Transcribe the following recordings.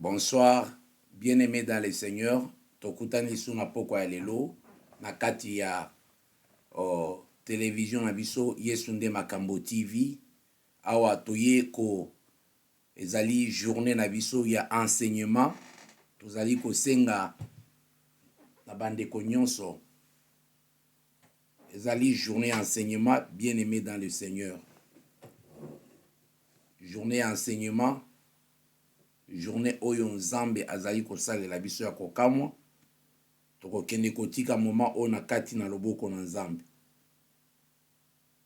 Bonsoir, bien-aimés dans le Seigneur. Tokutani suna poko ya lelo na kati ya télévision na biso Yesu nde makambo TV. Awa toye ko ezali journée na biso ya enseignement. Tozali ko senga na bandeko nyonso. Ezali journée enseignement, bien-aimés dans le Seigneur. Journée enseignement. Journée oyo nzambe azali kosalela biso ya kokamwa tokokende kotika moment oyo na kati na loboko na nzambe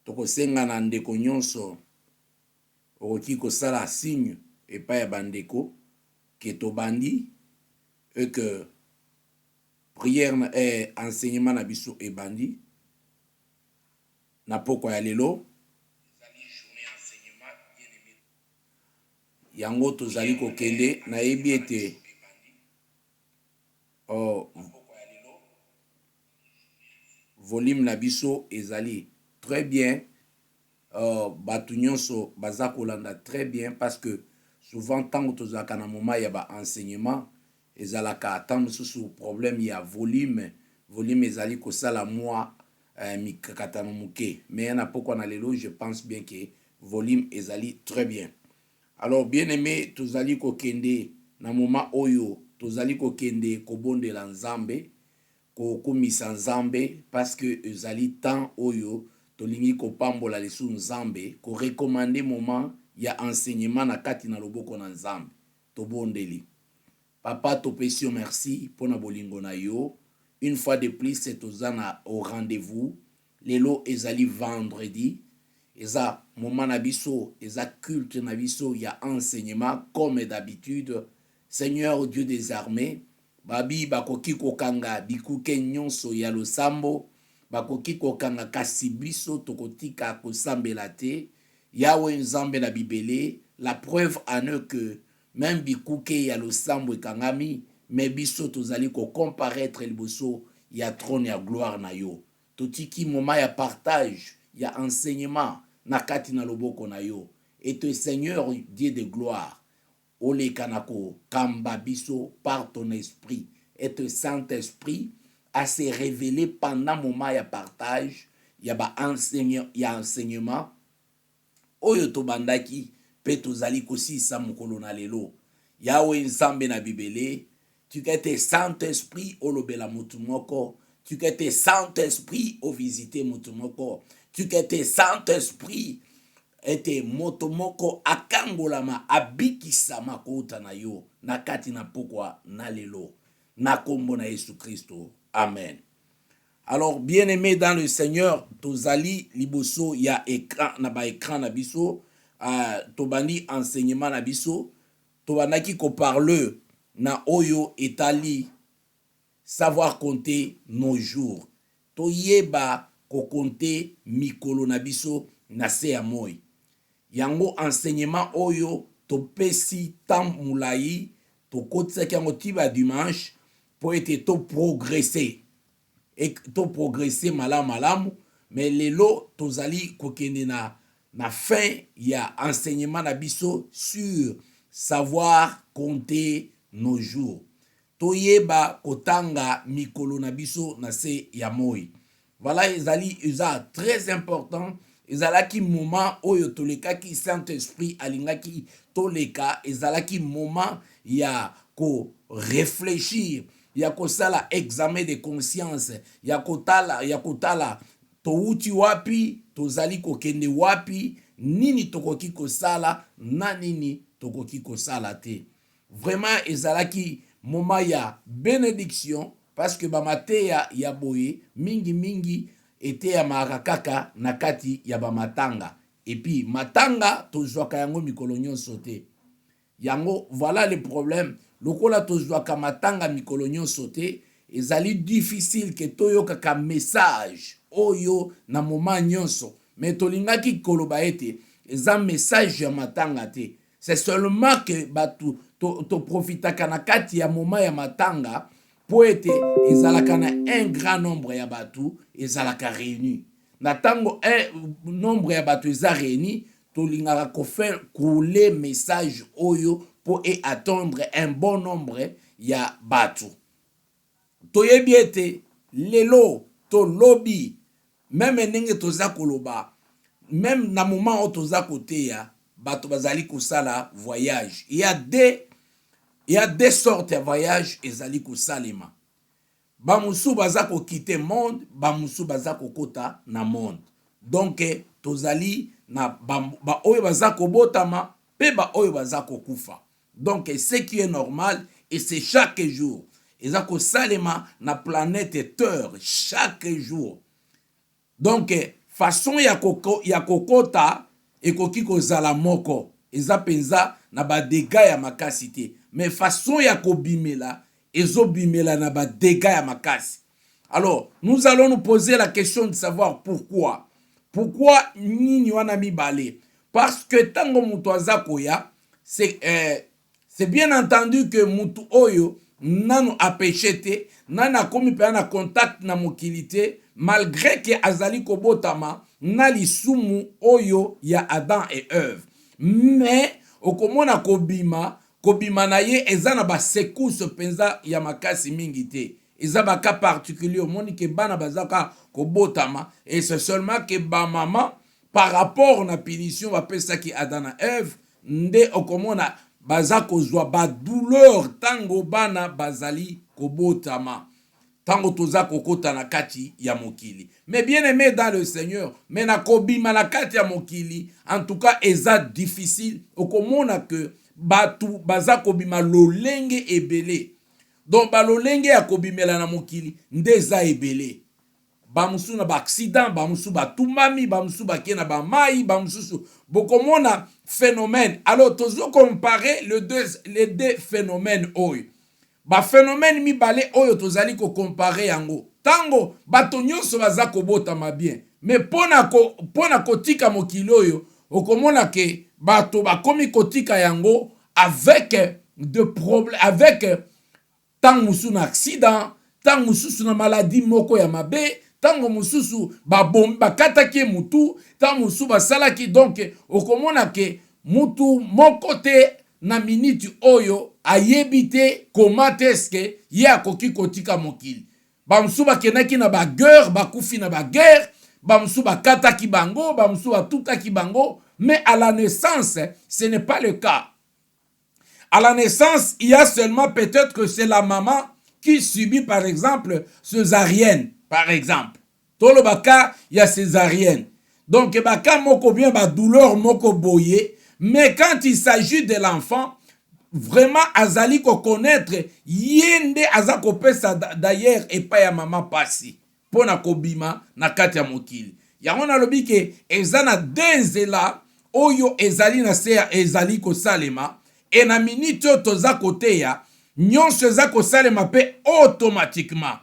tokosenga na ndeko nyonso okoki kosala signe epai ya bandeko ke tobandi et que prière na enseignement na biso ebandi na poko ya lelo yango tozali kokende na yebi ete volume na biso ezali très bien, batu nyonso baza kolanda très bien parce que souvent tango tozalaka na moment ya ba enseignement ezalaka tango susu problème ya volume ezali kosala moi mikakatano muke mais na poko na lelo je pense bien que volume ezali très bien. Alors bien aimé tozali kokende na moment oyo tozali kokende kobondela nzambe kokumisa nzambe parce que ezali temps oyo tolingi kopambola lesu nzambe ko recommander moment ya enseignement na kati na loboko na nzambe tobondeli. Papa topesi merci pona bolingo na yo. Une fois de plus c'est tozana au rendez-vous. Lelo ezali vendredi. Eza moment na biso, eza culte na biso ya enseignement comme d'habitude. Seigneur Dieu des armées, babi bakoki kokanga bikuke nyonso ya losambo, bakoki kokanga kasi biso tokotika kosambela te. Yawe nzambe na bibele, la preuve en eux que même bikuke ya losambo ekangami, mais biso tozali ko comparaître liboso ya trône ya gloire na yo. Totiki moment ya partage, ya enseignement na kati na loboko na yo. Et te Seigneur Dieu de gloire, ole kanako kamba biso par ton esprit. Et te Saint-Esprit à se révéler pendant moment ya partage, ya ba enseignement. Oyo to bandaki pe tozali kosi sa mokolo na lelo. Yawe nzambe na bibele, tu kete Saint-Esprit olobela mutu moko, tu kete Saint-Esprit o visiter mutu moko. Tu kete Saint-Esprit ete motomoko akangolama abikisama kouta na yo na kati na pokwa na lelo na kombo na Yesu Christo. Amen. Alors bien aimé dans le Seigneur, tozali liboso ya écran na ba écran na biso, tobandi enseignement na biso, tobandaki ko parler na oyo etali savoir compter nos jours. Toyeba ko compter mikolo na biso na se ya moi. Yango enseignement oyo topesi temps mulai tokotisaki yango tiba dimanche pour ete to progresser. Et to progresser malamu mais lelo tozali kokende na fin ya enseignement na biso sur savoir compter nos jours. Toyeba kotanga mikolo na biso na se ya moi. Voilà, eza très important. Ezalaki moment oyo tolekaki Saint-Esprit alingaki toleka, ezalaki moment ya ko réfléchir, ya ko sala examen de conscience, ya kotala touti wapi, tozali kokende wapi, nini tokoki kosala, na nini tokoki kosala te. Vraiment ezalaki moment ya bénédiction parce que bamateya ya boye mingi ete ya marakaka na kati ya bamatanga. Et puis matanga tozwaka yango mikolo nyonso te. Yango voilà le problème. Lokola tozwaka matanga mikolo nyonso te, ezali difficile ke toyokaka message oyo na moment nyonso. Mais tolingaki koloba ete eza message ya matanga te. C'est seulement que batu to profitaka na kati ya moment ya matanga po ete ezalaka na un grand nombre ya batu ezalaka réuni. Na tango un nombre ya batu eza réuni, tolingaka ko faire couler message oyo pour attendre un bon nombre ya batu. Toyebi ete lelo to lobby même ndenge toza koloba même na moment où toza koteya bato bazali kosala voyage. Il y a deux sortes de voyage ezali kosalema. Ba musu baza ko quitter monde, ba musu baza ko kota na monde. Donc tozali na ba oyo baza ko botama pe ba oyo baza ko kufa. Donc ce qui est normal et c'est chaque jour. Ezako salema na planète Terre chaque jour. Donc façon ya kokota ekoki kozala moko. Eza penza na ba dégâts ya makasi te. Mais façon ya kobimela ezobimela na ba dégâts ya makasi. Alors, nous allons nous poser la question de savoir pourquoi. Pourquoi nini wana mibale? Parce que tango mutu aza koya, c'est bien entendu que mutu oyo nanu apeshete, nana komi pe na contact na mokilité, malgré que azali kobotama na lisumu oyo ya Adam et Ève. Mais okomona kobima na ye eza na ba secousse penza ya makasi mingi te. Eza ba cas particulier omoni ke bana bazaka kobotama et c'est seulement que ba maman par rapport na punition ba pesa ki Adam et Ève nde okomona baza kozwa ba douleur tango bana bazali kobotama. Tango toza kokota na kati ya mokili. Mais bien aimé dans le Seigneur, mais na kobima na kati ya mokili, en tout cas eza difficile. Okomona que batu baza kobima lolenge ebele. Donc ba lolenge ya kobimela na mokili ndeza ebele. Ba musu na ba accident, ba musu ba tumami, ba musu ba kena ba mai, ba musu bokomona phénomène. Alors tozo comparer les deux phénomènes oyo. Ba phénomène mibale oyo tozali ko comparer yango. Tango bato nyonso baza kobotama bien. Mais pona kotika mokili oyo, okomona ke bato bakomi kotika yango avec de problèmes, avec tango musu na accident, tango musu na maladie moko ya mabe, tango mususu bakataki mutu, tango musu basalaki. Donc okomona ke mutu moko te na minute oyo ayebite comment est-ce que ye akoki kotika mokili. Bamusu bakenaki na ba guerre, bakufi na ba guerre, bamusu bakataki bango, bamusu batutaki bango, mais à la naissance, ce n'est pas le cas. À la naissance, il y a seulement peut-être que c'est la maman qui subit par exemple césarienne, par exemple. Tolo baka, il y a césarienne. Donc baka moko bien ba douleur moko boye, mais quand il s'agit de l'enfant, vraiment azali ko connaître yende azako pesa d'ailleurs et pas ya maman pasi pona kobima na kati ya mokili. Yango na lobi ke ezana denzela oyo ezali na seya ezali ko salema et na minute toza koteya nyonso eza ko salema pe automatiquement.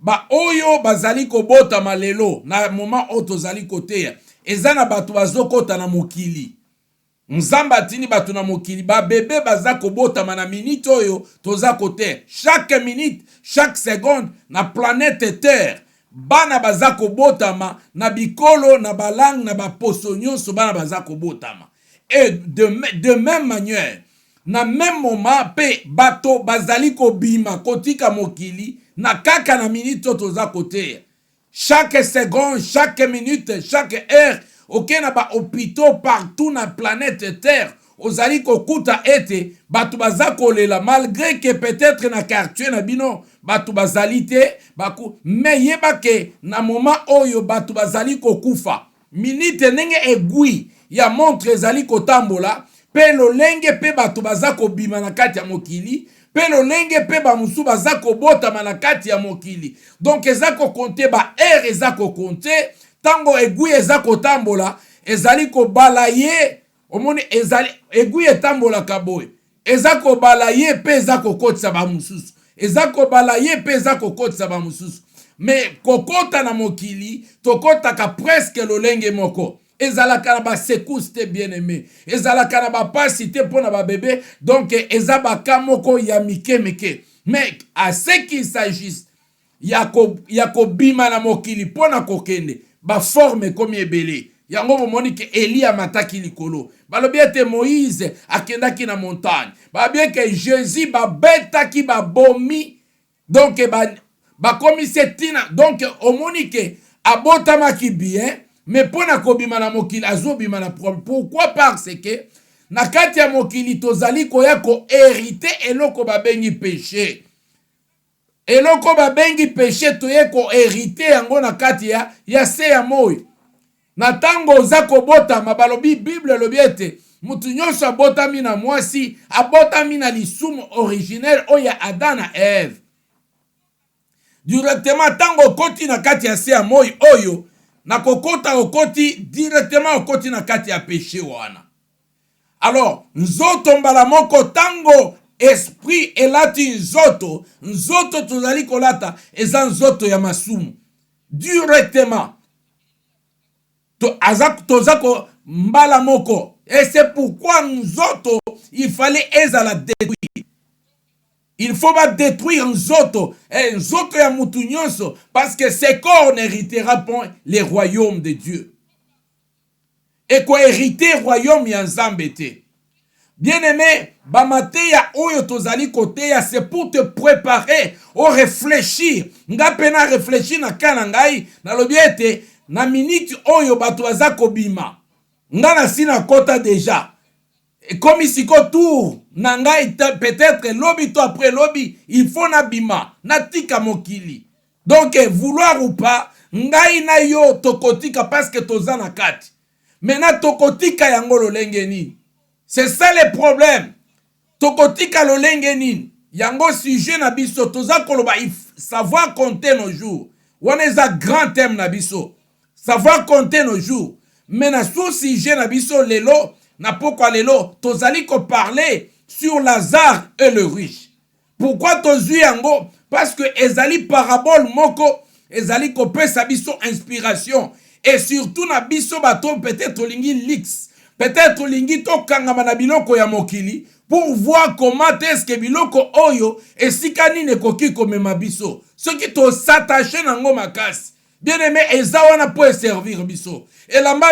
Ba oyo bazali ko bota malelo na moment o tozali koteya ezana batu bazokota na mokili. Nzamba tini batu na mokili ba bébé baza kobotama na minute oyo toza kote. Chaque minute, chaque seconde na planète Terre bana baza kobotama na bikolo na balang na baposo nyonso bana baza kobotama. Et de même manière na même moment pe bato bazali kobima kotika mokili na kaka na minute toza kote. Chaque seconde, chaque minute, chaque heure. Ok, na ba hôpitaux partout na planète Terre. Ozali kokuta ete batu bazako lela malgré que peut-être na quartier na bino batu bazali te baku mais yeba ke na moment oyo batu bazali kokufa minute nenge egui ya montre ezali kotambola pe lolenge pe batu bazako bima na kati ya mokili pe lolenge pe ba musu bazako botama na kati ya mokili. Donc ezako konte ba air ezako konte tango egui ezako tambola ezali ko balaye omoni ezali egui etambola kaboy ezako balaye pe ezako kotisa ba mususu ezako balaye pe ezako kotisa ba mususu mais kokota na mokili tokota ka presque lolenge moko ezalaka na ba secousse te bien aimé ezalaka na ba pasi te pona ba bébé. Donc ezabaka moko ya mike mais à ce qu'il s'agisse ya ko bima na mokili pona kokende ba forme comme ebele yango bomoni ke Eli amataki likolo. Balobi ete Moïse akendaki na montagne. Babie ke Jésus babetaki babomi. Donc bakomi setina. Donc omoni ke abotamaki bien. Mais pona kobima na mokili azobima na problème. Pourquoi? Parce que na kati ya mokili tozali koya ko hérité eloko babengi péché. Eloko babengi péché toye ko hérité yango na kati ya se ya moi. Na tango oza kobotama balobi Bible lobi ete mutu nyonso abotami na mwasi abotami na lisumu originel oya Adam na Eve. Directement tango okoti na kati ya se ya moi oyo na kokota okoti directement okoti na kati ya péché wana. Alors nzoto mbala moko tango esprit elati nzoto tozali kolata eza nzoto ya masumu directement tozako mbala moko. Et c'est pourquoi nzoto il fallait ezala détruire. Il faut pas détruire nzoto ya mutu nyonso parce que ce corps n'héritera point les royaumes de Dieu. Et quoi hériter royaume ya Nzambe te. Bien-aimé, bamateya oyo tozali koteya c'est pour te préparer au réfléchir. Nga pena réfléchir na kana ngai na lobiete na minute oyo bato baza kobima. Nga na sina kota déjà. Et comme ici ko tour na ngai peut-être lobby to après lobby, il faut na bima, na tika mokili. Donc vouloir ou pas, ngai na yo tokotika parce que toza na kati. Maintenant tokotika yango lolenge nini. C'est ça le problème. Tokotika lolenge nini. Yango sujet na biso toza koloba savoir compter nos jours. Waneza grand thème na biso. Savoir compter nos jours. Mais na sous sujet na biso lelo na pokwa lelo tozali ko parler sur Lazare et le riche. Pourquoi tozui yango? Parce que ezali parabole moko ezali ko pesa biso inspiration. Et surtout na biso bato peut-être lingi lix. Peut-être lingi to kangama na biloko ya mokili pour voir comment est-ce que biloko oyo esika nini koki komema biso. Ce qui to s'attacher nango makasi. Bien aimé ezawana pour servir biso. Elamba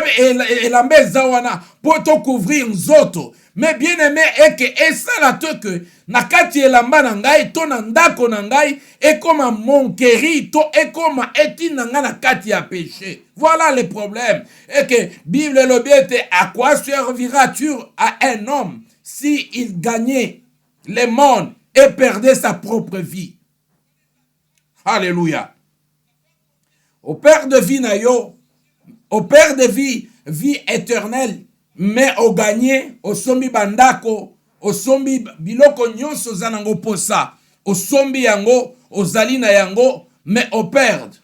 ezawana pour te couvrir nzoto. Mais bien aimé eke esala te que na kati elamba na ngai to na ndako na ngai ekoma monkeri to ekoma etina nga na kati ya péché. Voilà le problème. Et que Bible lobiete à quoi servira-tu à un homme si il gagnait le monde et perdait sa propre vie? Alléluia. Au père de vie na yo, au père de vie éternelle, mais au gagné, au sombi bandako, au sombi biloko nyonso zanango posa, au sombi yango, au zalina yango, mais au perdre.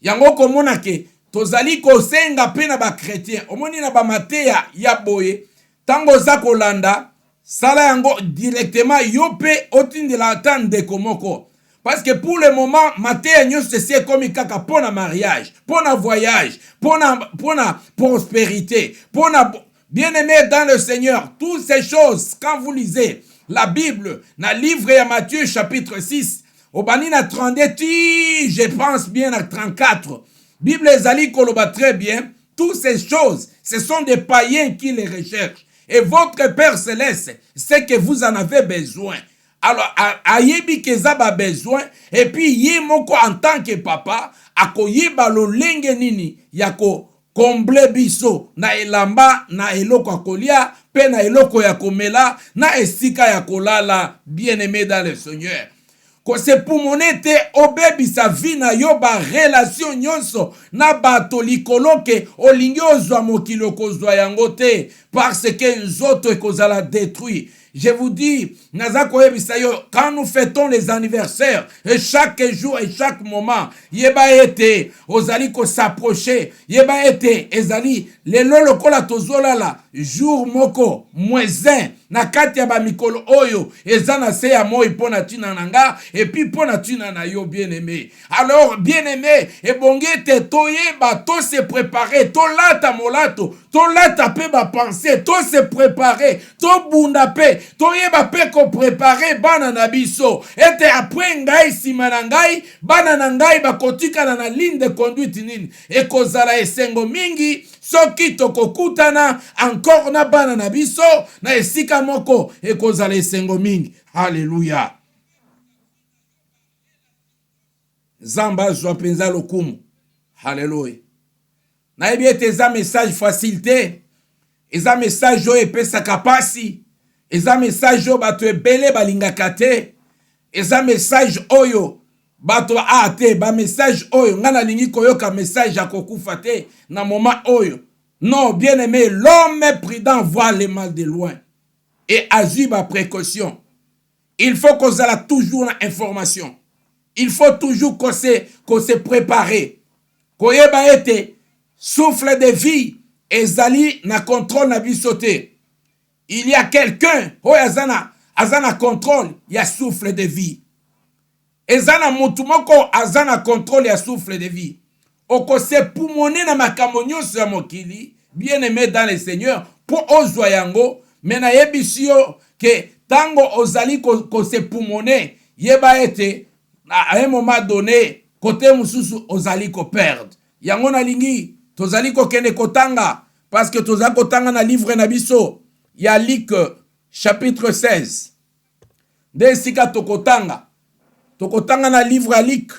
Yango komona ke tozali ko senga pena ba chrétien, omoni na ba mateya ya boye, tango za kolanda, sala yango directement yope otindela tande komoko. Parce que pour le moment, mateya nyonso c'est comme kaka pona mariage, pona voyage, pona prospérité, pona bien-aimé dans le Seigneur. Toutes ces choses, quand vous lisez la Bible, dans le livre de Matthieu chapitre 6, au banina 32, je pense bien à 34, Bible ezali koloba très bien, toutes ces choses, ce sont des païens qui les recherchent. Et votre Père Céleste, c'est que vous en avez besoin. Alors, ayebi kezaba besoin, et puis ye moko en tant que papa, akoyeba lo lenge nini, yako komble biso, na elamba, na eloko akolia, pe na eloko ya komela, na esika ya kolala, bien aimé dans le Seigneur. C'est pour monete obebi sa vie na yo ba relation nyonso na bato likolo ke olingi ozwa mokilo kozwa yango te parce que nzoto ekozala détruit. Je vous dis, quand nous fêtons les anniversaires, et chaque jour et chaque moment, yeba ete, ozali ko s'approcher, yeba ete, ezali, le lokola tozolala, jour moko, mwezen, na kati ya ba mikolo oyo, ezana se ya moi pona tina nanga, et puis pona tina na yo bien aimé. Alors, bien aimé, et bongete, toyeba, to se préparer, to lata molato, tolata pe ba pensée, to se préparer, to bunda pe, to yeba pe ko préparer bana na biso. Ete après ngai sima na ngai, bana na ngai ba kotika na ligne de conduite nini. E kozala esengo mingi, soki tokokutana encore na bana na biso, na esika moko e kozala esengo mingi. Alléluia. Zamba zwa penza lokumu. Alléluia. Na ebi ete eza message facilité. Eza message oyo epesaka pasi. Eza message oyo bato ebele balingaka te. Eza message oyo bato te. Ba message oyo nga nalingi koyoka message ya kokufa te na moment oyo. Non, bien aimé, l'homme prudent voit le mal de loin et agit ba précaution. Il faut qu'on ait toujours l'information. Il faut toujours qu'on se prépare. Qu'on yeba ete souffle de vie ezali na contrôle na bisote. Il y a quelqu'un oh azana contrôle ya souffle de vie. Ezana mutu moko azana contrôle ya souffle de vie. Oko se pulmoner na makambo nyonso ya mokili, bien aimé dans le Seigneur, pour ozwa yango, mena yebisio ke tango ozali ko se pulmoner, yeba ete à un moment donné, côté mususu ozali ko perdre. Yango na lingi tozali ko kende kotanga parce que tozali kotanga na livre na biso ya Luc chapitre 16. De sika tokotanga na livre ya Luc.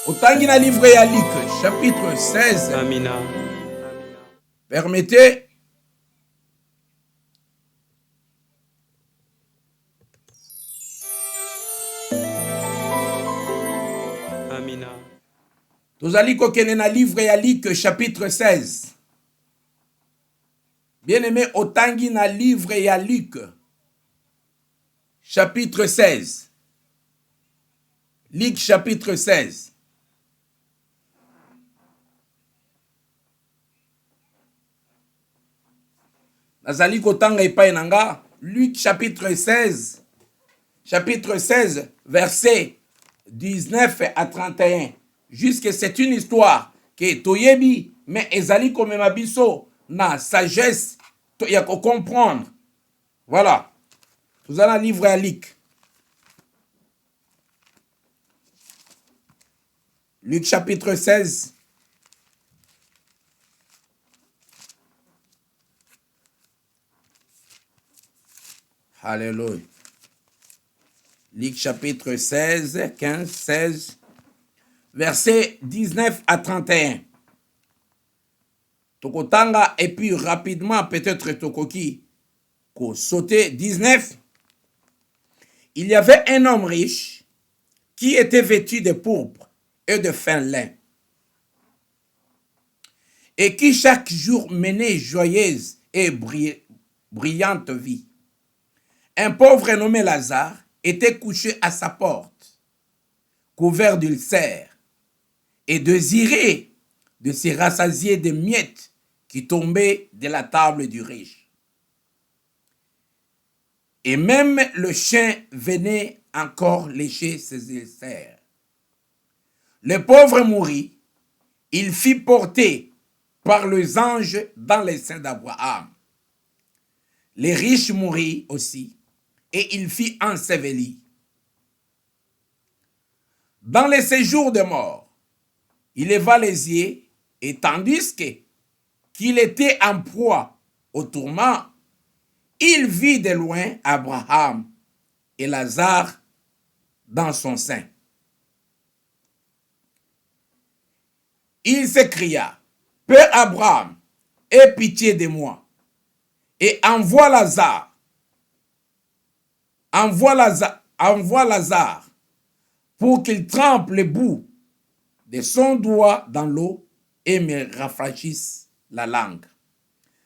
Otangi na livre ya Luc chapitre 16. Amina. Permettez tozali kokene na livre ya Luc chapitre 16. Bien aimé, otangi na livre ya Luc chapitre 16. Luc chapitre 16. Nazali kotanga epai nanga Luc chapitre 16. Chapitre 16 verset 19 à 31. Jusque c'est une histoire que toyebi mais ezali comme mabiso na sagesse to ya ko comprendre. Voilà. Vous allez livre à Luc. Luc chapitre 16. Alléluia. Luc chapitre 16, 15, 16. Verset 19 à 31. Tokotanga et puis rapidement peut-être tokoki ko sauter 19. Il y avait un homme riche qui était vêtu de pourpre et de fin lin et qui chaque jour menait joyeuse et brillante vie. Un pauvre nommé Lazare était couché à sa porte, couvert d'ulcères, et désiré de se rassasier des miettes qui tombaient de la table du riche. Et même le chien venait encore lécher ses ulcères. Le pauvre mourut, il fut porté par les anges dans les seins d'Abraham. Les riches mourut aussi, et il fut enseveli. Dans les séjours de mort, il leva les yeux et tandis qu'il était en proie au tourment, il vit de loin Abraham et Lazare dans son sein. Il s'écria, « Père Abraham, aie pitié de moi et envoie Lazare pour qu'il trempe le bout de son doigt dans l'eau et me rafraîchisse la langue,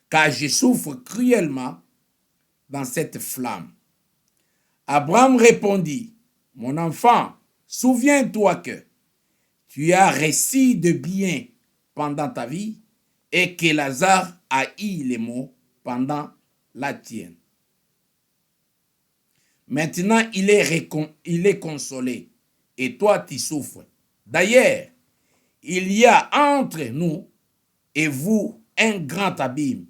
car je souffre cruellement dans cette flamme. » Abraham répondit, « Mon enfant, souviens-toi que tu as reçu de bien pendant ta vie et que Lazare a eu les maux pendant la tienne. Maintenant, il est consolé et toi, tu souffres. D'ailleurs, il y a entre nous et vous un grand abîme,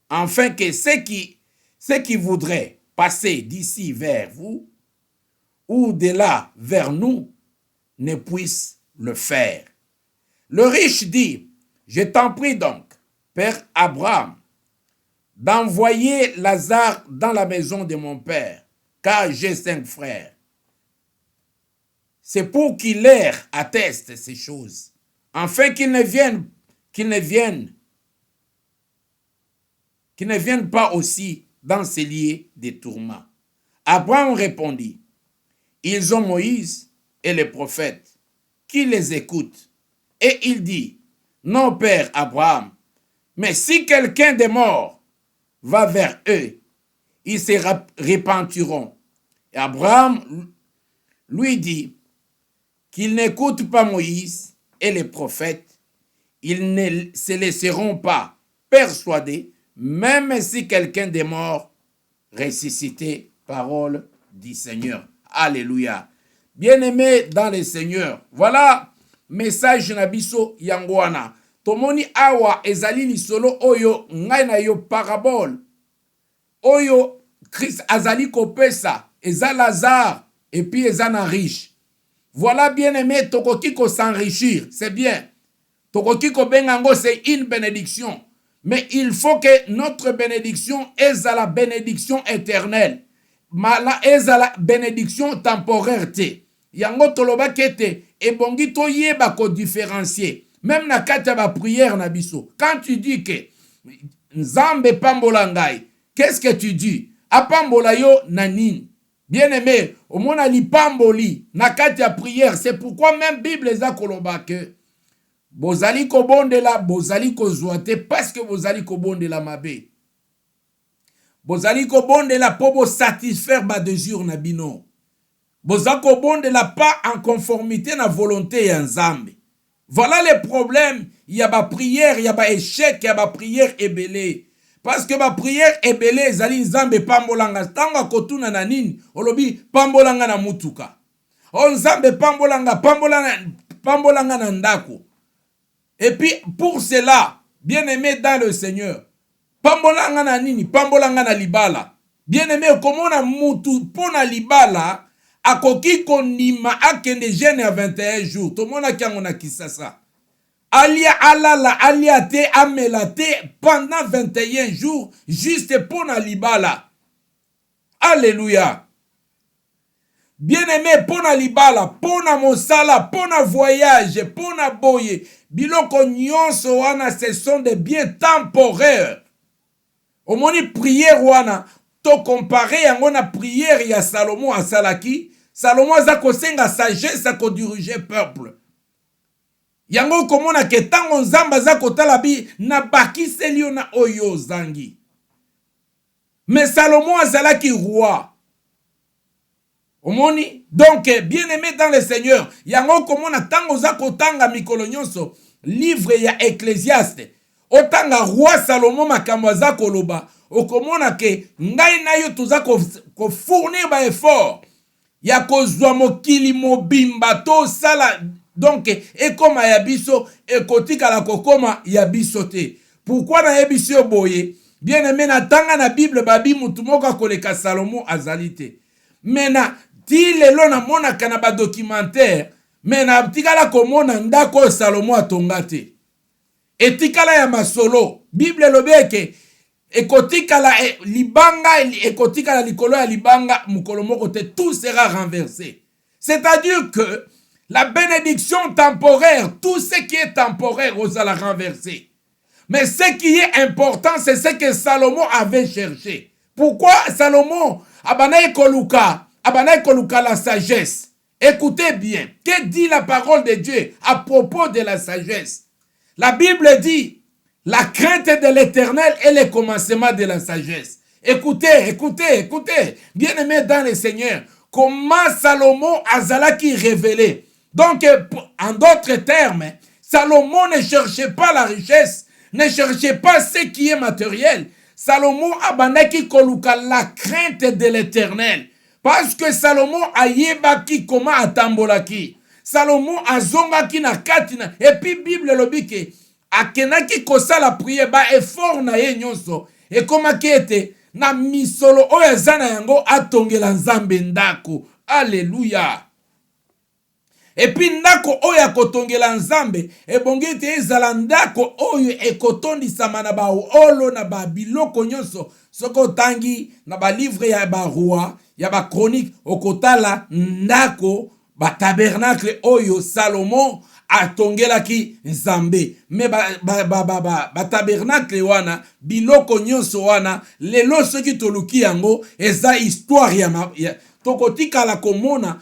afin que ceux qui voudraient passer d'ici vers vous ou de là vers nous ne puissent le faire. Le riche dit, je t'en prie donc, Père Abraham, d'envoyer Lazare dans la maison de mon père, car j'ai 5 frères. C'est pour qu'il leur atteste ces choses, afin qu'ils ne viennent pas aussi dans ces lieux de tourments. Abraham répondit, ils ont Moïse et les prophètes qui les écoutent. Et il dit, non, Père Abraham, mais si quelqu'un des morts va vers eux, ils se repentiront. Et Abraham lui dit qu'ils n'écoutent pas Moïse et les prophètes, ils ne se laisseront pas persuader, même si quelqu'un des morts ressuscité. Parole du Seigneur. Alléluia. Bien-aimés dans le Seigneur, voilà message nabiso yangwana. Tomoni awa ezali lisolo oyo ngai na yo parabole. Oyo Christ azali kopesa, eza Lazare et puis eza na riche. Voilà bien-aimé, tokoki ko s'enrichir, c'est bien. Tokoki ko bengango, c'est une bénédiction. Mais il faut que notre bénédiction est à la bénédiction éternelle. Mala est à la bénédiction temporaire. Yango toloba kete ebongi to yeba ko différencier. Même na kata ba prière na biso. Quand tu dis que Nzambe pambola ngai, qu'est-ce que tu dis? Apambola yo nanine. Bien-aimé, au mona li pamboli na kata prière, c'est pourquoi même Bible eza koloba que bozali ko bondela, bozali ko zoate parce que bozali ko bondela mabe. Bozali ko bondela po bo satisfaire ba désir na bino. Bozali ko bondela pas en conformité na volonté ya Nzambe. Voilà les problèmes. Il y a ba prière, il y a ba échec, il y a ba prière ebele. Parce que ma prière ebele zali Nzambe pambolanga. Tanga kotuna na nini, olobi pambolanga na mutuka. O Nzambe pambolanga na ndako. Et puis pour cela, bien-aimé dans le Seigneur, pambolanga na nini, pambolanga na libala. Bien-aimé, komona mutu pona libala, akoki konima akende jeune à 21 jours. Tomona kiango na kisasa. Alia alala, alia te, amela te pendant 21 jours, juste pour na libala. Alléluia. Bien-aimé, pour na libala, pour na mosala, pour na voyage, pour na boye, biloko nyonso wana, ce sont des biens temporaires. Au moni prière wana, to comparé yango na prière ya Salomon a salaki, Salomon a kosenga sagesse a ko diriger peuple. Yango komona ke tango Nzamba za kotala bi na bakiseli yo na oyo zangi. Mais Salomon azalaki roi. Omoni, donc bien-aimé dans le Seigneur, yango komona tango za kotanga mikolo nyonso livre ya Ecclésiaste. Otanga roi Salomon makambo za koloba, okomona ke ngai na yo toza ko fournir ba effort. Ya kozwa mokili mobimba to sala. Donc, ekoma ya biso, ekotika la kokoma ya biso te. Pourquoi na yebisio boye? Bien aimé, na tanga na Bible babi mutumoka koleka Salomon azalite. Mena, ti lelo na mona kana ba documentaire, mena tikala komona ndako Salomon atongate. Etikala ya masolo. Bible lobeke, ekotika la libanga, ekotika la likolo ya libanga, mukolomoko te, tout sera renversé. C'est-à-dire que la bénédiction temporaire, tout ce qui est temporaire, on va la renverser. Mais ce qui est important, c'est ce que Salomon avait cherché. Pourquoi Salomon abanaye koluka la sagesse? Écoutez bien, que dit la parole de Dieu à propos de la sagesse? La Bible dit, la crainte de l'Éternel est le commencement de la sagesse. Écoutez, bien-aimés dans le Seigneur, comment Salomon azalaki révélé. Donc, en d'autres termes, Salomon ne cherchait pas la richesse, ne cherchait pas ce qui est matériel. Salomon abanaki koluka la crainte de l'Éternel. Parce que Salomon a yebaki comment atambolaki. Salomon azongaki na kati na et puis Bible lobi ke akenaki kosala prière ba effort na ye nyonso ekomaki ete na misolo oyo eza na yango atongela Nzambe ndako. Alléluia. Et puis ndako oyo akotongela Nzambe ebongi ete ezala ndako oyo ekotondisama na baolo na babiloko nyonso. Soko tangi na ba livre ya ba roi ya ba chronique okotala ndako ba tabernacle oyo Salomon atongelaki Nzambe. Me ba tabernacle wana biloko nyonso wana lelo soki toluki yango eza histoire ya tokotikala komona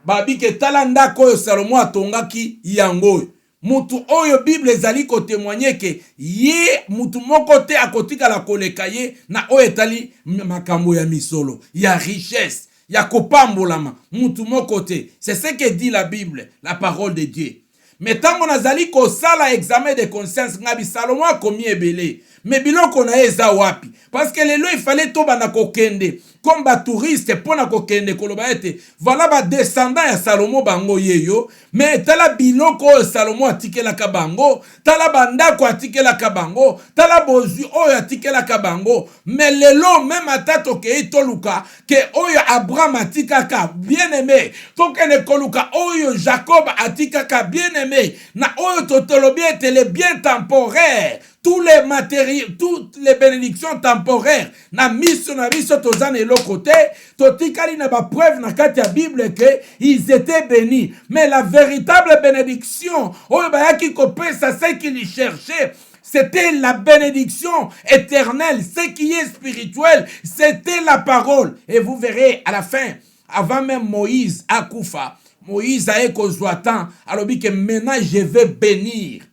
babike tala ndako oyo Salomon atongaki yango. Mutu oyo Bible ezali ko témoigner ke ye mutu moko te akotikala koleka ye na oyo etali makambo ya misolo ya richesse ya kopambolama mutu moko te. C'est ce que dit la Bible, la parole de Dieu. Mais tango nazali ko sala examen de conscience ngabi Salomon akomi ebele mais biloko na eza wapi? Parce que lelo il fallait to bana kokende comme ba touriste pona kokende koloba ete voilà ba descendant ya Salomon bango yeyo mais tala biloko Salomon atikela ka bango tala bandako atikela ka bango tala bozui oyo atikela ka bango mais lelo même atato ke itoluka ke oyo Abraham atikaka bien aimé to kene koluka oyo Jacob atikaka bien aimé na oyo totolobi ete les biens temporaires tous les matériaux, toutes les bénédictions temporaires, na miso na biso tozane le côté, totikali na ba preuve na kati ya Bible que ils étaient bénis. Mais la véritable bénédiction, oyo bayaki kopesa ce qu'ils cherchaient, c'était la bénédiction éternelle, ce qui est spirituel, c'était la parole. Et vous verrez à la fin, avant même Moïse akufa, Moïse a ekozwatan, alobi que maintenant je vais bénir.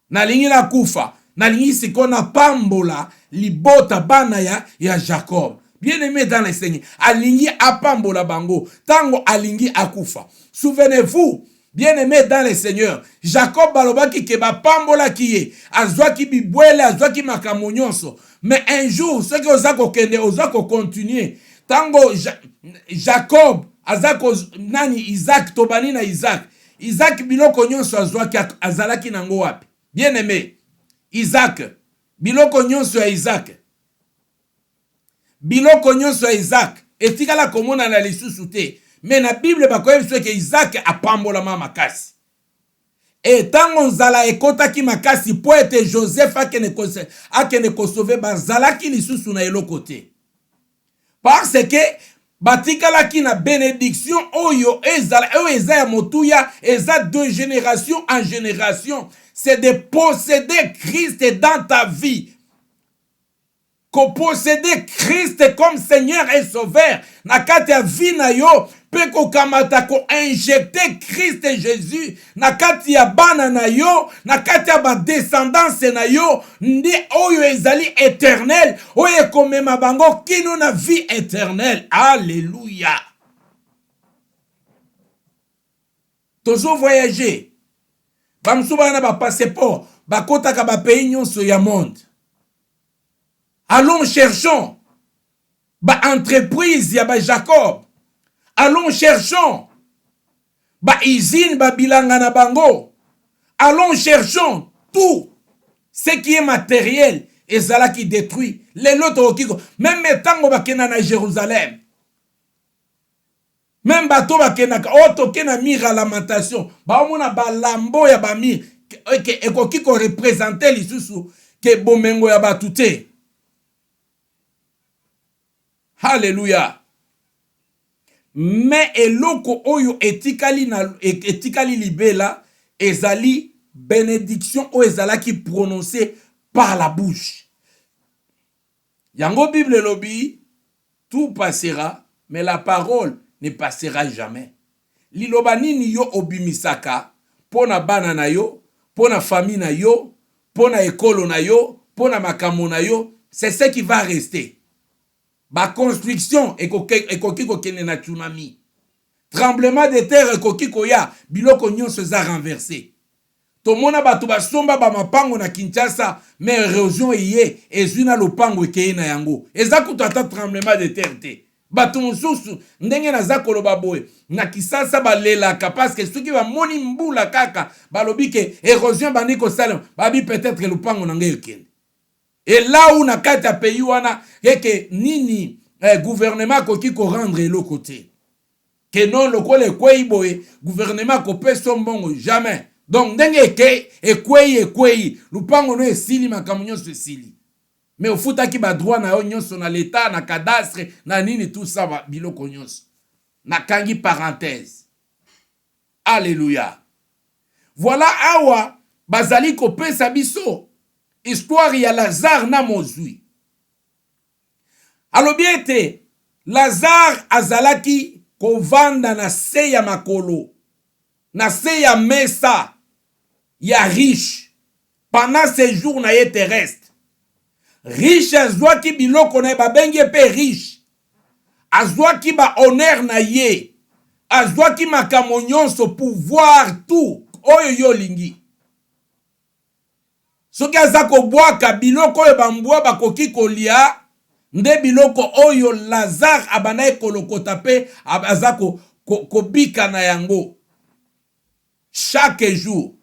Nalingi la kufa, nalingi sikona pambola libota bana ya Jacob. Bien aimé dans le Seigneur, alingi apambola bango, tango alingi akufa. Souvenez-vous, bien aimé dans le Seigneur, Jacob balobaki keba pambola kiye, azwaki bibwele, azwaki makamunyonso. Mais un jour, ce que ozako kende, ozako continuer. Tango Jacob, azako nani Isaac, tobani na Isaac. Isaac biloko nyonso azwaki azalaki nango wapi? Bien aimé, Isaac, biloko nyonso ya Isaac. Biloko nyonso ya Isaac. Etikala komona na lisusu te. Mais na Bible bakoyebi ke Isaac apambola makasi. Et tango nzala ekotaki makasi po ete Joseph akene kosove bazalaki lisusu na eloko te. Parce que batikalaki na bénédiction oyo eza ya motuya eza de génération en génération. C'est de posséder Christ dans ta vie. Que posséder Christ comme Seigneur et Sauveur. Nakati ya vie na yo, pe ko kamata ko injecter Christ et Jésus. Nakati ya bana na yo, nakati ya ba descendance na yo, ndi oyo ezali éternel, oyo komema bango kino na vie éternelle. Alléluia. Tozo voyager. Bamsuba na ba passeport, ba kotaka ba pays nyonso ya monde. Allons cherchons ba entreprise ya ba Jacob. Allons cherchons ba usine ba bilanga na bango. Allons cherchons tout ce qui est matériel et zala qui détruit les loto kiko même tango ba kena na Jérusalem. Même bato ba kena oto kena mira lamentation ba omona ba lambo ya ba mi ekoki ko représenter lisusu ke bomengo ya batute. Alléluia. Mais eloko oyo etikali libela ezali bénédiction o ezala qui prononcée par la bouche. Yango Bible lobi tout passera mais la parole ne passera jamais. Liloba nini yo obimisaka pona bana na yo, pona famille na yo, pona ekolo na yo, pona makambo na yo, c'est ce qui va rester. Ba construction ekoki kokene na tsunami. Tremblement de terre ekoki koya biloko nyonso za renversé. Tomona batu basomba ba mapango na Kinshasa mais érosion iye ezuna lopango ekeye na yango. Eza kutata tremblement de terre te. bato mosusu ndenge naza koloba boye na Kisasa balelaka parce que soki bamoni mbula kaka balobi ke érosion bandi kosala babi peut-être lupango na ngai ekende. Et là où na kati ya pays wana eke nini gouvernement koki ko rendre eloko te ke non lokola ekwei boye gouvernement kopesa mbongo jamais. Donc ndenge ekwei lupango no esili makambo nyonso esili. Mais au futaki ba droit na yo nyonso na l'état na cadastre na nini tout ça biloko nyonso. Na kangi parenthèse. Alléluia. Voilà awa bazali kopesa biso histoire ya Lazare na mozwi. Alobi ete Lazare azalaki kovanda na se ya makolo, na se ya mesa ya riche pendant ces jours na ye terrestre. Riche azwaki biloko na ye babengi pe riche, azwaki ba honneur na ye, azwaki makambo nyonso, pouvoir, tout oyo yo lingi. Soki aza kobwaka biloko oyo bambwa bakoki kolia, nde biloko oyo Lazare abana ekolokota pe aza kobika na yango chaque jour.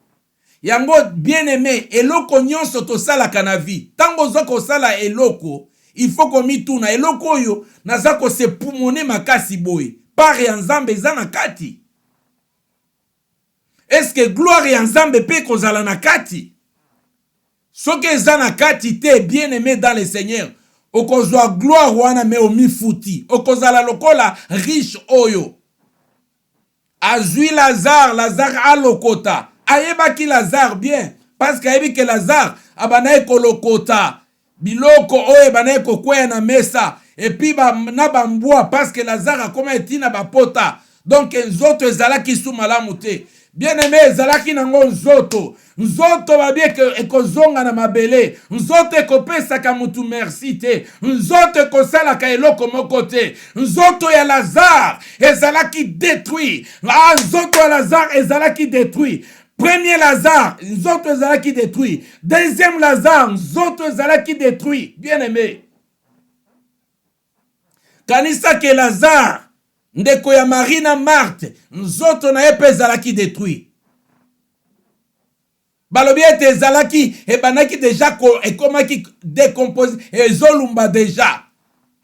Yango bien aimé, eloko nyonso tosalaka na vie. Tango zo kosala eloko, il faut komituna eloko oyo naza ko se pumone makasi boye. Pare ya Nzambe eza na kati. Est-ce que gloire ya Nzambe pe kozala na kati? Soki eza na kati te, bien aimé dans le Seigneur, okozwa gloire wana me omifuti. Okozala lokola riche oyo. Azui Lazare alokota. Ayebaki Lazare bien parce que ayebi que Lazare abana ekolokota biloko oyo bana ekokweya na mesa et puis na bambwa parce que Lazare akoma etina bapota donc nzoto ezalaki su malamu te. Bien aimé ezalaki nango nzoto babie ekozonga na mabele, nzoto ekopesaka mutu merci te, nzoto ekosalaka eloko moko te. Nzoto ya Lazare ezalaki détruit. Nzoto ya Lazare ezalaki détruit. Premier Lazare, nzoto ezalaki détruit. Deuxième Lazare, nzoto ezalaki détruit. Bien aimé, kanisa ke Lazare ndeko ya Marie na Marthe, nzoto na ye pe ezalaki détruit. Balobi ete ezalaki ebanaki déjà ekomaki décomposé ezolumba déjà.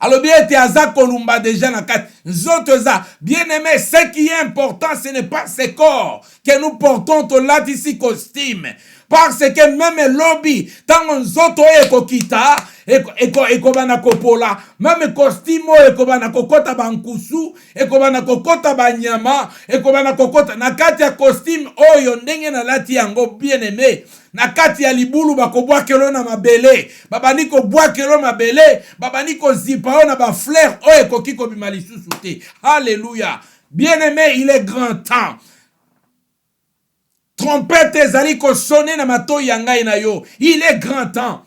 Alobi ete aza kolumba déjà na kati. Nzoto eza. Bien aimé, ce qui est important, ce n'est pas ce corps que nous portons to latisi costume. Parce que même lobby, tango nzoto ekokita, ekobana kopola, même costume ekobana kokota bankusu, ekobana kokota banyama, ekobana kokota na kati ya costume oyo ndenge na lati yango bien aimé. Na kati ya libulu bakobwakelo na mabele, babani kobwakelo mabele, babani kozipa na ba fleur oyo ekoki kobima lisusu te. Alléluia. Bien aimé, il est grand temps. Trompette ezali ko sonner na mato yangai na yo. Il est grand temps.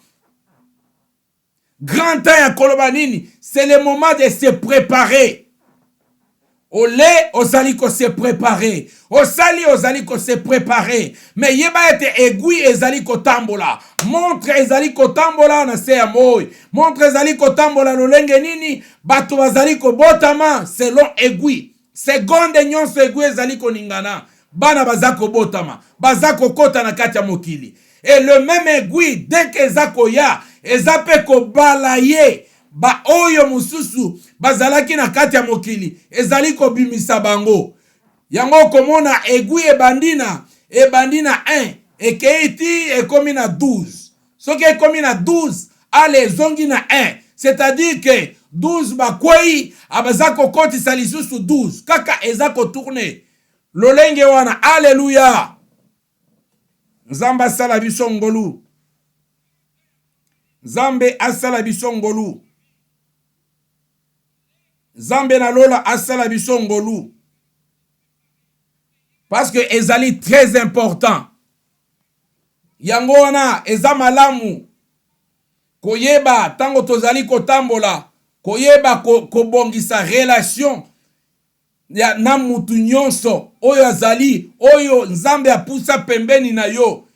Grand temps ya koloba nini, c'est le moment de se préparer. Olé ozali ko se préparer. Osali ozali ko se préparer. Mais yeba ete aiguille ezali ko tambola. Montre ezali ko tambola na se ya moy. Montre ezali ko tambola lolenge nini, bato bazali ko botama selon aiguille. Seconde nyonso aiguille ezali ko ningana. Bana bazako botama, bazako kota na kati ya mokili. Et le même aiguille, dès que ezako ya, ezape ko balaye, ba oyo mususu, bazalaki na kati ya mokili, ezali ko bimisa bango. Yango komona aiguille ebandina 1, ekeiti ekomi na 12. Soki ekomi na 12, ale zongi na 1. C'est-à-dire que 12 bakwei, abazako koti salisusu 12. Kaka ezako tourner. Lolenge wana, alléluia. Nzambe asala biso ngolu. Nzambe asala biso ngolu. Nzambe na lola asala biso ngolu. Parce que ezali très important. Yango wana eza malamu. Koyeba tango tozali kotambola, koyeba kobongisa relation ya na mutu nyonso oyo azali oyo Nzambe apusa pembeni na yo.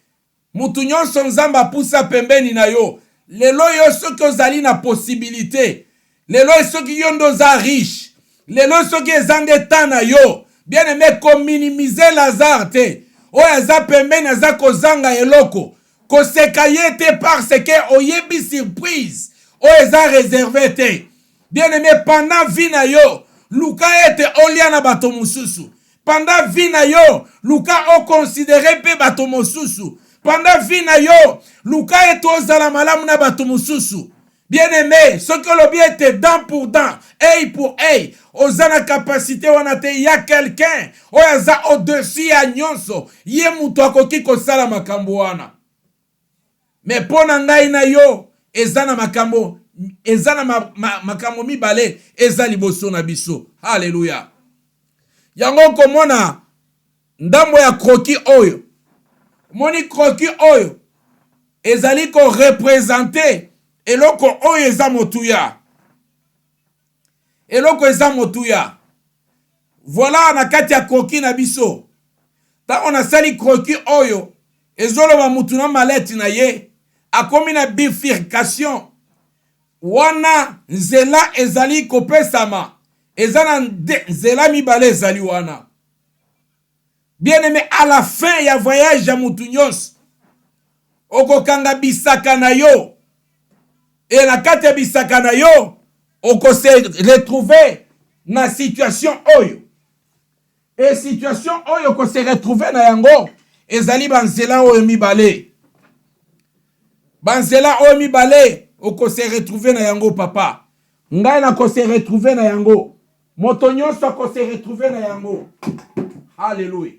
Mutu nyonso Nzambe apusa pembeni na yo. Lelo yo soki ozali na possibilité lelo soki yo ndoza riche, lelo soki eza nde tana yo, bien aimé, kominimize Lazare te, oyo aza pembeni aza kozanga eloko, koseka ye te parce que oyebi surprise oyo eza réservé te. Bien aimé, pendant vie na yo, luka ete olia na bato mosusu. Pendant vie na yo, luka o considéré pe bato mosusu. Pendant vie na yo, luka ete ozala malamu na bato mosusu. Bien aimé, ce que l'objet était dent pour dent, œil pour œil, ozana capacité wana te, ya quelqu'un oyo aza au-dessus ya nyonso, ye mutu akoki kosala makambo wana. Mais pona ngai na yo, eza na makambo, eza na makambo mibale, eza liboso na biso. Alléluia. Yango komona ndambo ya kroki oyo. Moni kroki oyo ezali ko représenter eloko oyo eza motuya. Eloko eza motuya. Voilà na kati ya kroki na biso. Ta on a sali kroki oyo ezoloba mutu na maleti na ye akomi na bifurcation. Wana nzela ezali kopesama. Ezana nzela mibale ezali wana. Bien aimé, à la fin ya voyage ya mutu nyonso, okokanga bisaka na yo. Et na kati ya bisaka na yo, oko se retrouver na situation oyo. Et situation oyo ko se retrouver na yango, ezali banzela oyo mibale. Banzela oyo mibale, oko se retrouver na yango papa. Ngai na ko se retrouver na yango. Moto nyonso ko se retrouver na yango. Alléluia.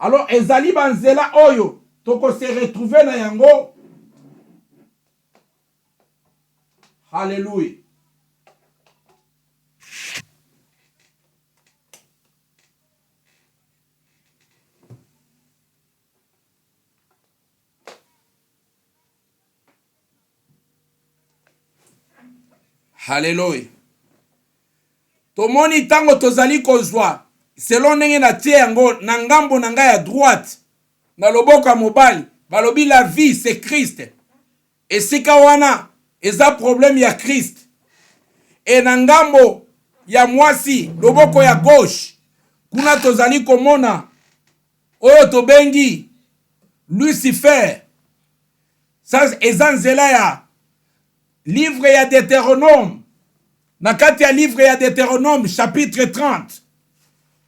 Alors, ezali banzela oyo, toko se retrouver na yango. Alléluia. Alléluia. Tomoni tango tozali kozwa, selon ndenge na tie yango, na ngambo na ngai ya droite, na loboko ya mobali, balobi la vie c'est Christ. Esika wana, eza problème ya Christ. E na ngambo ya mwasi, loboko ya gauche, kuna tozali komona, oyo tobengi, Lucifer. Ça, eza nzela ya livre ya Deutéronome. Na kati ya livre ya Deutéronome, chapitre 30.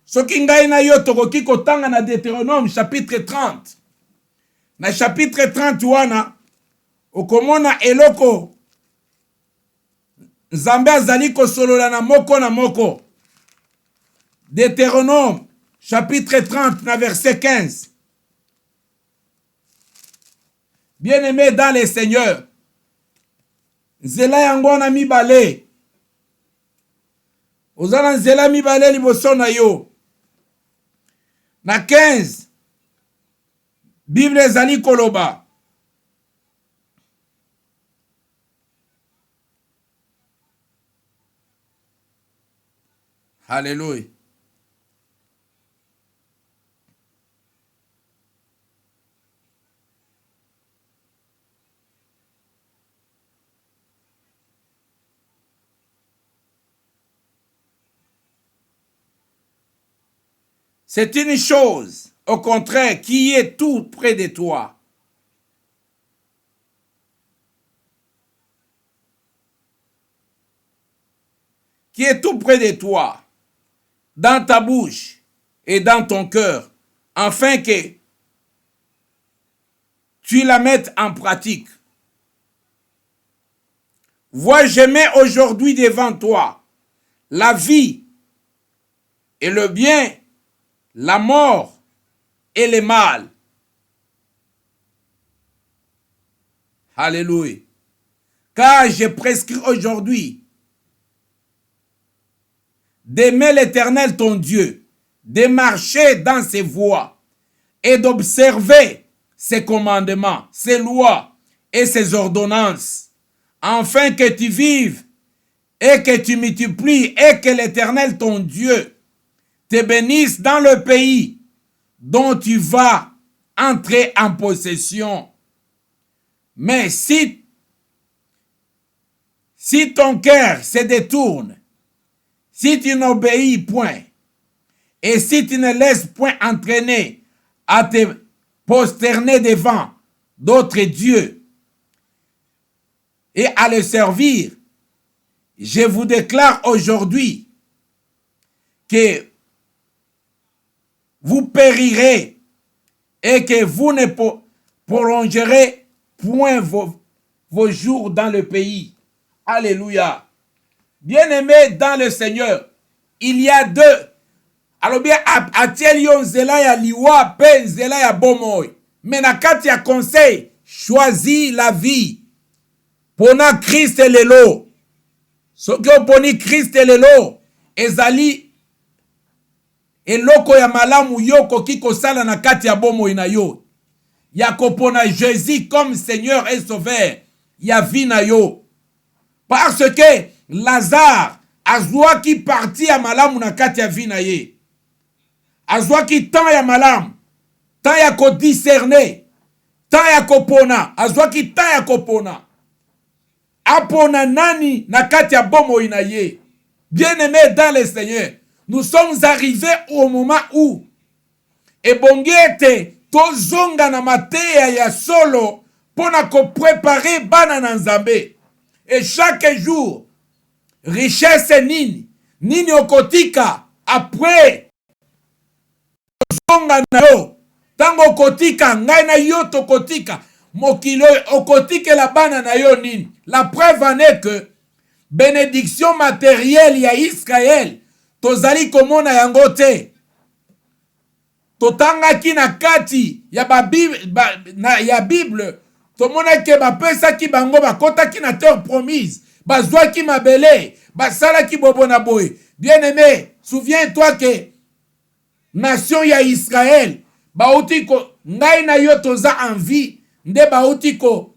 Soki ngai na yo tokoki kotanga na Deutéronome, chapitre 30. Na chapitre 30 wana, okomona eloko Nzambe azali kosolola na moko na moko. Deutéronome, chapitre 30, na verset 15. Bien-aimé dans les seigneurs, nzela yango na mibale. Ozala nzela mibale liboso na yo. Na 15, Bible ezali koloba. Alléluia. C'est une chose, au contraire, qui est tout près de toi. Qui est tout près de toi, dans ta bouche et dans ton cœur, afin que tu la mettes en pratique. Vois, je mets aujourd'hui devant toi la vie et le bien, la mort et le mal. Alléluia. Car je prescris aujourd'hui d'aimer l'Éternel ton Dieu, de marcher dans ses voies et d'observer ses commandements, ses lois et ses ordonnances, afin que tu vives et que tu multiplies et que l'Éternel ton Dieu te bénisse dans le pays dont tu vas entrer en possession. Mais si Si ton cœur se détourne, si tu n'obéis point, et si tu ne laisses point entraîner à te prosterner devant d'autres dieux et à les servir, je vous déclare aujourd'hui que vous périrez et que vous ne prolongerez point vos jours dans le pays. Alléluia. Bien-aimés dans le Seigneur, il y a deux. Alors bien, atielio nzela ya liwa pe nzela ya bomoy. Mais na kati ya conseil, choisis la vie. Pona Christ lelo. Soki oponi Christ lelo, ezali eloko ya malamu yo koki kosala na kati ya bomoy na yo. Ya kopona Jésus comme Seigneur et Sauveur. Ya vie na yo. Parce que Lazare azwaki parti ya malamu na kati ya vie na ye. Azwaki temps ya malamu, temps ya ko discerner, temps ya kopona, azwaki temps ya kopona. Apona nani na kati ya bomoy na ye. Bien-aimés dans le Seigneur, nous sommes arrivés au moment où ebongete tozonga na mateya ya solo pona ko préparer bana na Nzambe. Et chaque jour, richesse nini, nini okotika après zonga na yo. Tango okotika, ngai na yo tokotika. Mokilo okotike la bana na yo nini. La preuve en est que bénédiction matérielle ya Israël tozali komona yango te. Totangaki na kati ya ya Bible tomonaki bapesaki bango bakotaki na terre promise, bazwaki mabele, basalaki bobo na boye. Bien-aimé, souviens-toi que nation ya Israël bauti ko ngai na yo toza en vie nde bauti ko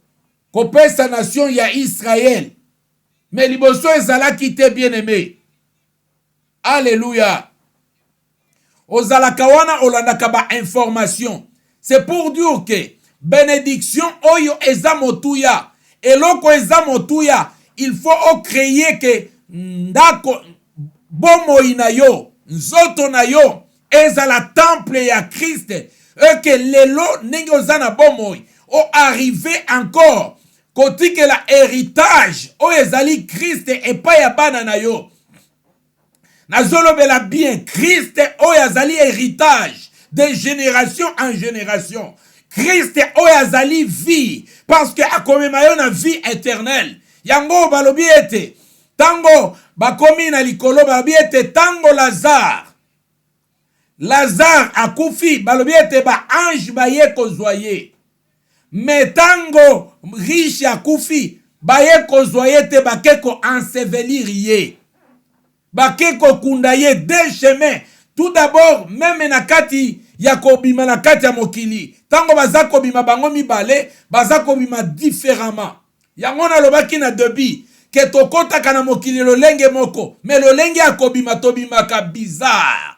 kopesa nation ya Israël. Mais liboso ezalaki te, bien-aimé. Alléluia. Ozalaka wana olandaka ba information. C'est pour dire que bénédiction oyo eza motuya. Eloko eza motuya. Il faut créer que ndako bomoy na yo, nzoto na yo, ezala temple ya Christ. Et que lelo ndenge oza na bomoy o arrivé encore kotike la héritage o ezali Christ epai ya bana na yo. Nazolobela bien, Christ o yazali héritage de génération en génération. Christ o yazali vie, parce que akomema yo na vie éternelle. Yango balobi ete tango bakomi na likolo balobi ete tango Lazare akufi balobi ete ba ange baye kozwaye. Mais tango riche akufi baye kozwaye te bake ko ensevelir ye. Bake ko kunda ye deux chemins. Tout d'abord, même na kati ya kobima na kati ya mokili. Tango baza kobima bango mibale, baza kobima différemment. Yango na lobaki na debi ke tokota kana mokili lolenge moko, mais lolenge ya kobima tobima ka bizarre.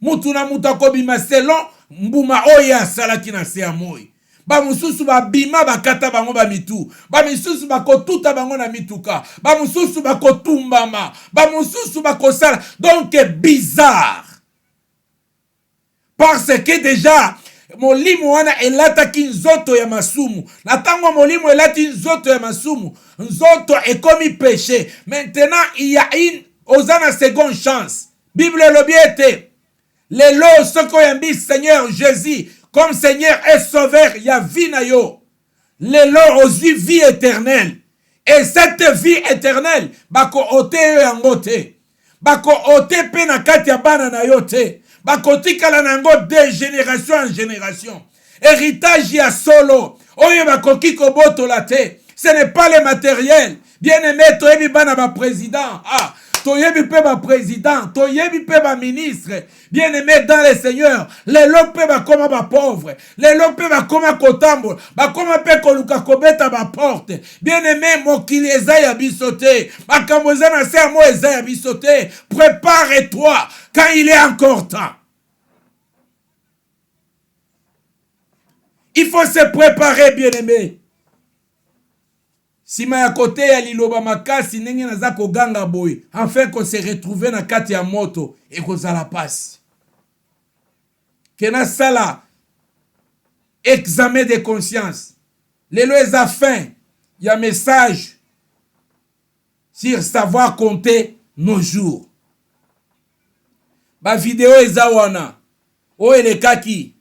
Mutu na mutu akobima selon mbuma oya asalaki na se ya moi. Ba mususu ba bima bakata bango ba mitu. Ba misusu bakotuta bango na mituka. Ba mususu bakotumbama. Ba mususu bakosala. Donc bizarre. Parce que déjà molimo wana elataki nzoto ya masumu. Na tango molimo elati nzoto ya masumu, nzoto ekomi péché. Maintenant il y a une ozana seconde chance. Bible lobiete. Lelo soko yambi Seigneur Jésus comme Seigneur et Sauveur, il y a vie na yo. Lelo ozwi vie éternelle. Et cette vie éternelle, bako ote yo yango te. Bako ote pe na kati ya bana na yo te. Bako tikala nango de génération en génération. Héritage ya solo. Oye bako kiko boto la te. Ce n'est pas le matériel. Bien aimé, toyebi bana ba président. Ah. Toyebi pe ba président, toyebi pe ba ministre. Bien aimé dans le Seigneur, les lope ba koma ba pauvre, les lope ba koma kotambo, ba koma pe koluka kobeta ba porte. Bien aimé mokili eza ya bisote, makambo eza na sermo eza ya bisote. Prépare-toi quand il est encore temps. Il faut se préparer, bien aimé. sima ya kote ya liloba makasi ndenge naza koganga boye enfin ko se retrouver na kati ya moto et kozala pasi kena sala examen de conscience lelo eza fin ya message sur savoir compter nos jours ba video eza wana o elekaki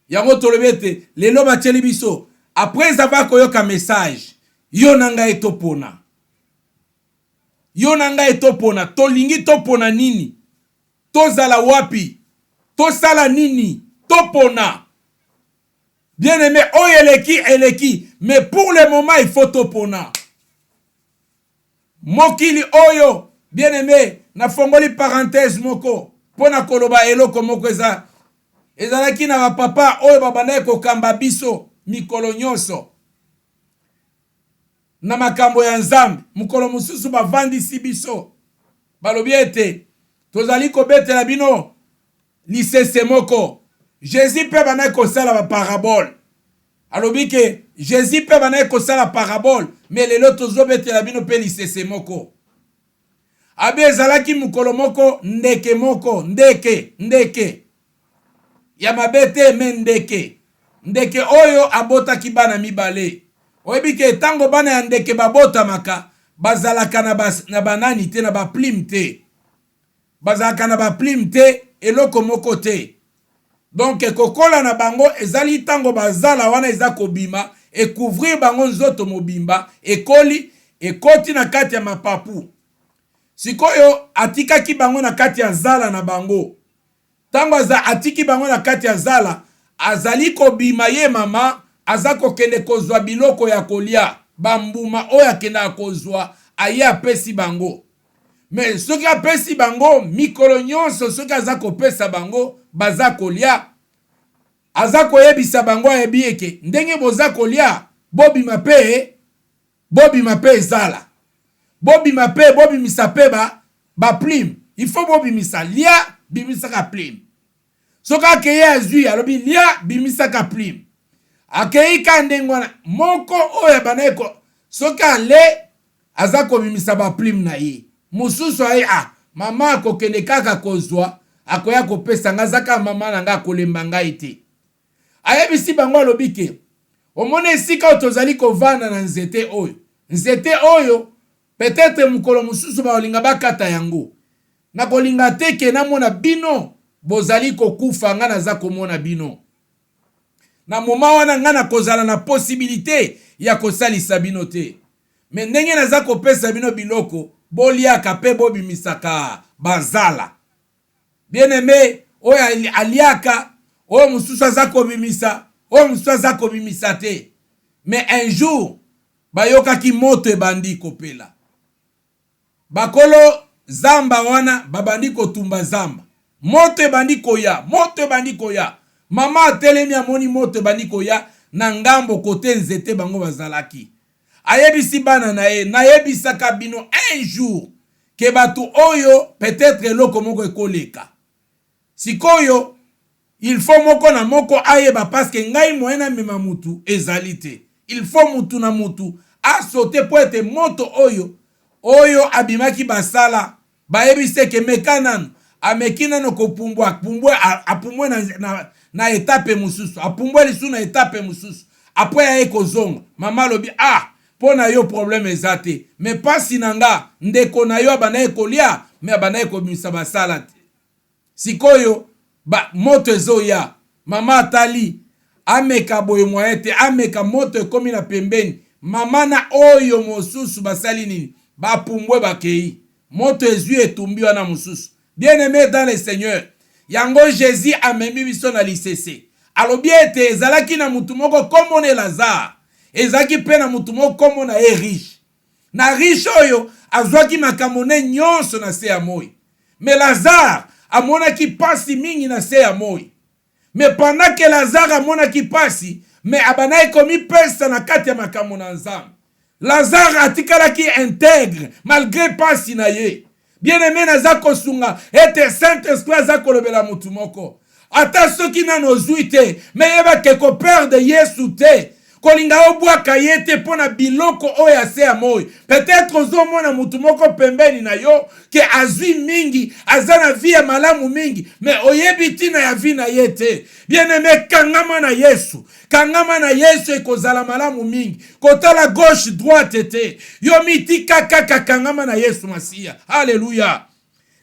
yango tolobete lelo batieli biso après avoir koyoka message yo nanga etopona tolingi topona nini tozala wapi tosala nini topona bien aimé oyo eleki mais pour le moment il faut topona mokili oyo bien aimé na fongoli parenthèse moko pona koloba eloko moko ezalaki na bapapa oyo babandaki kokamba biso mikolo nyonso na makambo ya nzambe mukolo mususu bavandisi biso balobi ete tozali kobetela bino lisese moko Jésus mpe bandaki kosala baparabole alobi ke Jésus mpe bandaki kosala parabole me lelo tozobetela bino mpe lisese moko abe ezalaki mukolo moko ndeke ya mabe te me ndeke oyo abotaki bana mibale oyebi ke tango bana ya ndeke babotamaka bazalaka na banani te na baplime te bazalaka na baplime te eloko moko te donc kokola na bango ezali tango bazala wana eza kobima ekouvrir bango nzoto mobimba ekoti na kati ya mapapu sikoyo atikaki bango na kati ya zala na bango tango atiki bango na kati ya zala azali kobima ye mama aza kokende kozwa biloko ya kolia bambuma oyo akendaka kozwa aye apesi bango me soki apesi bango mikolo nyonso soki aza kopesa bango baza kolia aza koyebisa bango ayebi eke ndenge boza kolia bobima pe ezala bobima pe bobimisa pe baplime il faut bobimisa lia bimisaka plime soki akeye azwi alobi lia bimisaka plime akei ka ndenge wana moko oyo abandaki soki ale aza kobimisa baplime na ye mosusu aye mama akokende kaka kozwa akoya kopesa nga aza kaka mama na nga akolemba ngai te ayebisi bango alobi ke omoni esika oyo tozali kovanda na nzete oyo peut-être mukolo mosusu baolinga bakata yango nakolinga te ke namona bino bozali kokufa nga naza komona bino na moma wana nga nakozala na possibilité ya kosalisa bino te me ndenge naza kopesa bino biloko boliaka pe bobimisaka bazala bien aimé oyo aliaka oyo mosusu aza kobimisa oyo mosusu aza kobimisa te mais un jour bayokaki moto ebandi kopela bakolo zamba wana babandi kotumba zamba moto ebandi koya mama atelemi amoni moto ebandi koya na ngambo kote nzete bango bazalaki ayebisi bana na ye nayebisaka bino un jour ke bato oyo peut-être eloko moko ekoleka sikoyo il faut moko na moko ayeba parce que ngai moyena mema mutu ezali te il faut mutu na mutu asote po ete moto oyo abimaki basala bayebise ke mekanano ameki nano kopumbwa apumbwe na etape mususu apumbwe lisu na etape mususu apres aye kozonga mama lobi pona yo problème eza te me pasi na nga ndeko na yo abandaki kolia me abandaki kobimisa basala te sikoyo moto ezoya mama atali ameka boye moye te ameka moto ekomi na pembeni mama na oyo mosusu basali nini bapumbwe bakei moto ezwi etumbi wana mosusu bien aimé dans le Seigneur yango Jésus amemi biso na lisese alobi ete ezalaki na mutu moko kombo na Lazare ezalaki mpe na mutu moko kombo na ye riche na riche oyo azwaki makambo ne nyonso na se ya moi me Lazare amonaki pasi mingi na se ya moi me pendant que Lazare amonaki pasi me abandaki komipesa na kati ya makambo na Nzambe Lazare atikalaki intègre malgré pasi na ye bien-aimé naza kosunga ete Saint-Esprit aza kolobela mutu moko ata soki nano ozwi te me yeba ke koperde Yesu te kolinga obwaka ye te mpo na biloko oyo ase ya moi. Peut-être ozomona mutu moko pembeni na yo ke azwi mingi, aza na vie ya malamu mingi, mais oyebi ntina ya vie na ye te. Bien-aimé, kangama na Yesu. Kangama na Yesu ekozala malamu mingi. Kotala gauche droite te. Yo mitika kaka kangama na Yesu Masiya. Alléluia.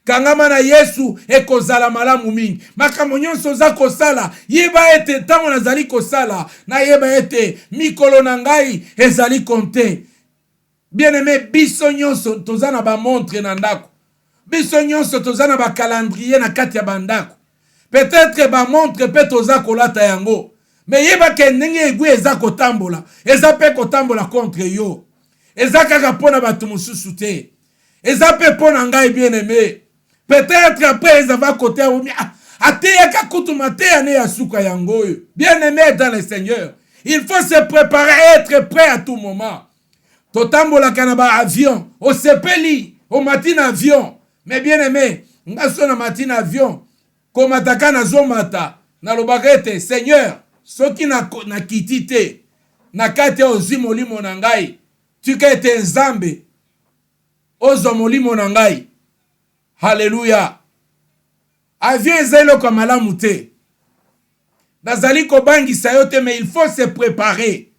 Kangama na Yesu ekozala malamu mingi. Makambo nyonso za kosala, yeba ete tango nazali kosala, na yeba ete mikolo na ngai ezali konte. Bien-aimé, biso nyonso tozana ba montre na ndako. Biso nyonso tozana ba calendrier na kati ya bandako. Peut-être ba montre pe toza kolata yango. Mais yeba ke ndenge egui eza kotambola, eza pe kotambola contre yo. Eza kaka pona batu mususu te. Eza pe pona ngai bien-aimé. Peut-être après ils avaient côté ateyaka kutuma te ane ya suka yango. Bien-aimé dans le Seigneur, il faut se préparer, être prêt à tout moment. Totambola kanaba avion, au sepeli, au matin avion. Mais bien-aimé, ngaso na matin avion, komataka na zomata, na lobagete, Seigneur, soki na kitite, na kate ozi molimo na ngai, tu ka ete nzambe, ozo molimo na ngai. Alléluia. Avion ezelo comme malamu te. Nazali kobangisa yo te, mais il faut se préparer.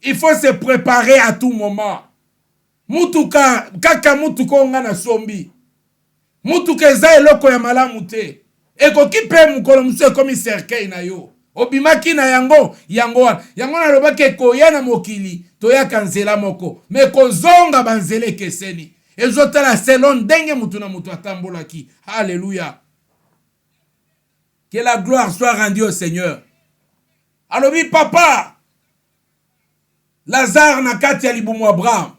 Il faut se préparer à tout moment. Mutuka, kaka mutuka onga na sombi. Mutuka eza eloko ya malamu te. Eko kipe mukolo musu ekomi cercueil na yo. Obimaki na yango, yango na lobake koya na mokili, toya kanzela moko. Me kozonga banzele keseni. Ezotala selon ndenge mutu na mutu atambolaki. Alléluia. Que la gloire soit rendue au Seigneur. Alobi papa, Lazare na kati ya libumu Abraham.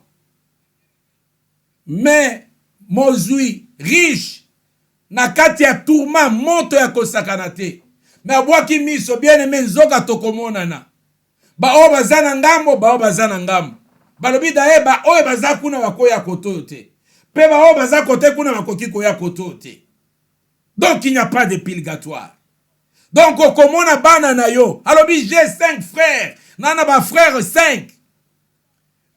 Mais mozui riche na kati ya tourma moto ya kosakana te. Mais abwaki miso bien-aimé nzoka tokomonana. Ba o bazana ngambo, ba o bazana ngambo. Balobi dae ba oyo baza kuna bakoya koto te. Pe ba oyo baza kote kuna bakoki koya koto te. Donc il n'y a pas de purgatoire. Donc okomona bana na yo. Alobi j'ai 5 frères. Nana ba frère 5.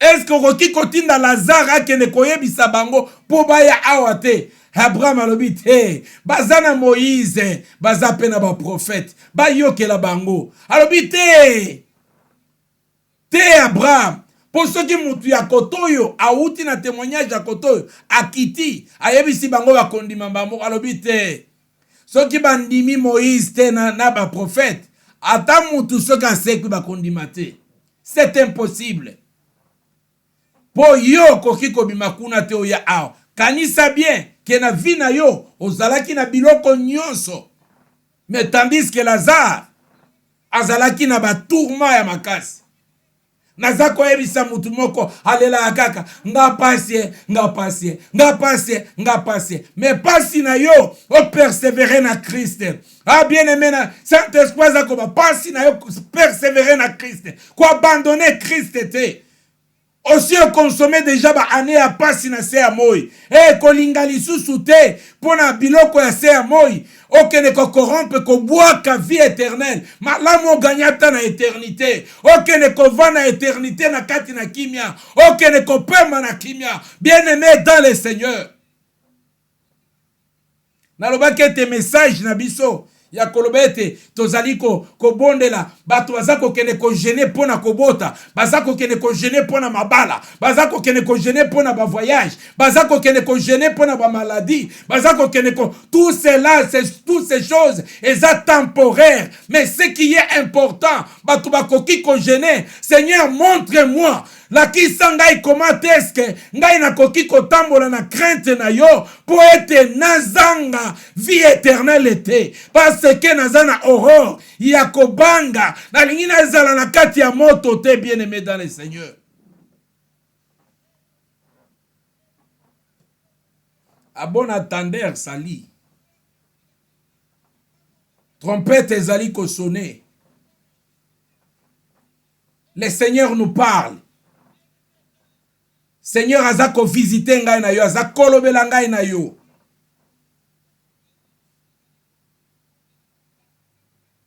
Est-ce que okoki kotinda Lazare akende koyebisa bango po baya awa te? Abraham alobi te. Bazana Moïse, baza pe na ba prophète. Ba yokela bango. Alobi te. Te Abraham. Pour ceux qui mutu ya kotoyo, auti na témoignage ya kotoyo, akiti, ayebisi bango ba kondima bango, alobi te. Ceux qui bandimi Moïse te na ba prophète, ata mutu ceux qui asekwi ba kondima te. C'est impossible. Po yo koki kobima kuna te oya aw. Kanisa bien, ke na vi na yo, ozalaki na biloko nyonso. Mais tandis que Lazare, azalaki na ba tourma ya makasi. Nazako ebisa mutu moko alela kaka nga pasie mais pasi na yo o persévérer na Christ. Ah bien-aimé na Saint-Esprit zako ba pasi na yo persévérer na Christ, ko abandonner Christ te. Aussi consommer déjà ba année à pasi na se ya moi. Kolinga lisusu te pona biloko ya se ya moi. Okene ko corrompe ko boaka vie éternelle. Malamu gagnata na éternité. Okene ko va na éternité na kati na kimia. Okene ko pema na kimia. Bien-aimé dans le Seigneur. Nalobake te message na biso. Ya kolobete tozali ko bondela bato bazako kene ko gêner pona kobota, bazako kene ko gêner pona mabala, bazako kene ko gêner pona ba voyage, bazako kene ko gêner pona ba maladie, bazako kene ko tout cela, toutes ces choses est temporaire, mais ce qui est important, bato bakoki ko gêner. Seigneur, montre-moi la kisangai comment est-ce que ngai nakoki kotambola na crainte na yo pour être nazanga vie éternelle était, parce que nazana horreur ya kobanga na lingi nazala na kati ya moto te. Bien-aimé dans le Seigneur, a bon attendeur sali trompette ezali ko sonner. Le Seigneur nous parle. Seigneur azako visiter ngai na yo, azako lobela ngai na yo.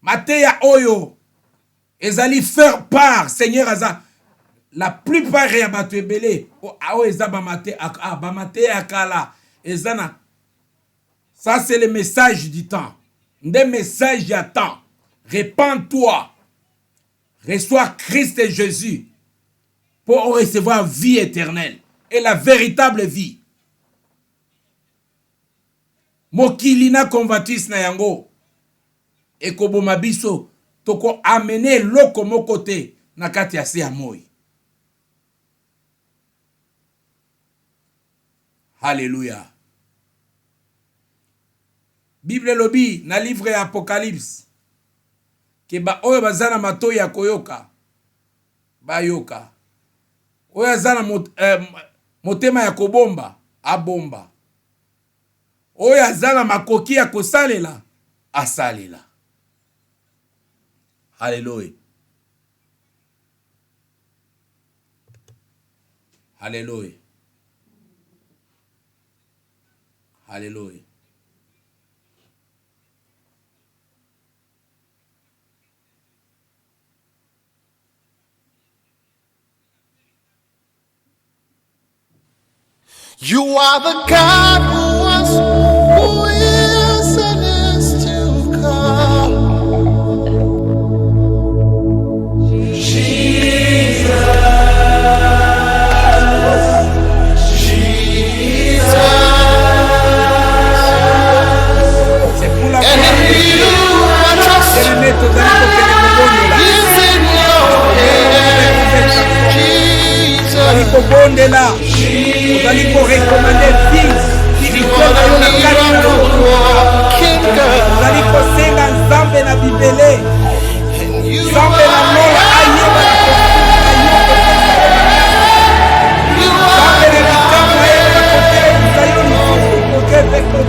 Mateya oyo Ezali faire part, Seigneur Aza. La plupart ya bato ebele awo eza bamate akala ezana. Ça c'est le message du temps. Des messages à temps. Répands-toi. Reçois Christ et Jésus pour recevoir vie éternelle et la véritable vie. Mokili na convatis na yango ekoboma biso toko amener loko moko te na kati ya se ya moi. Alléluia. Bible lobi na livre ya Apocalypse ke ba oyo bazana mato ya koyoka bayoka. Oyo azana motema ya kobomba abomba. Oyo azana makoki ya kosalela asalela. Alléluia. Alléluia. Alléluia. You are the God who was, who is, and is to come. C'est pour la kobondela ozali korekomande vie spirituel na yo na kati na yo ozali kosenga nzambe na bibele nzambe na moya ayeba na nzambe na likambo ayeba na kotelisa yo lisusu koke peko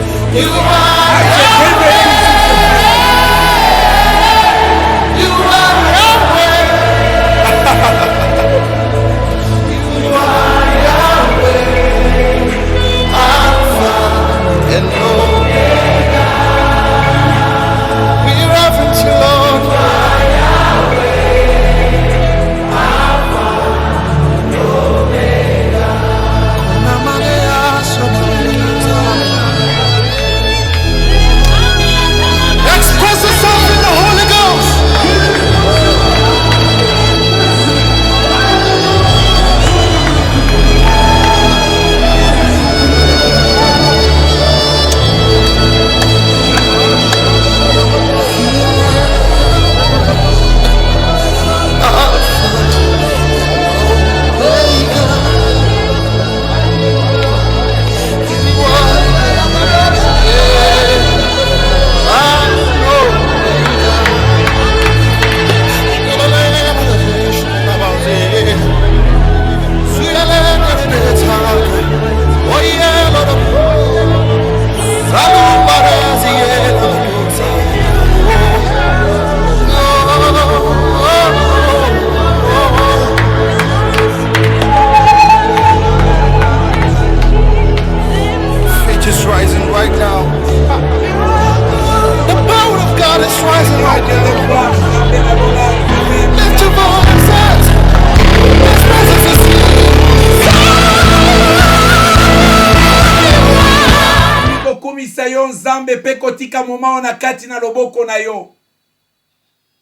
nzambe pe kotika moma na kati na loboko na yo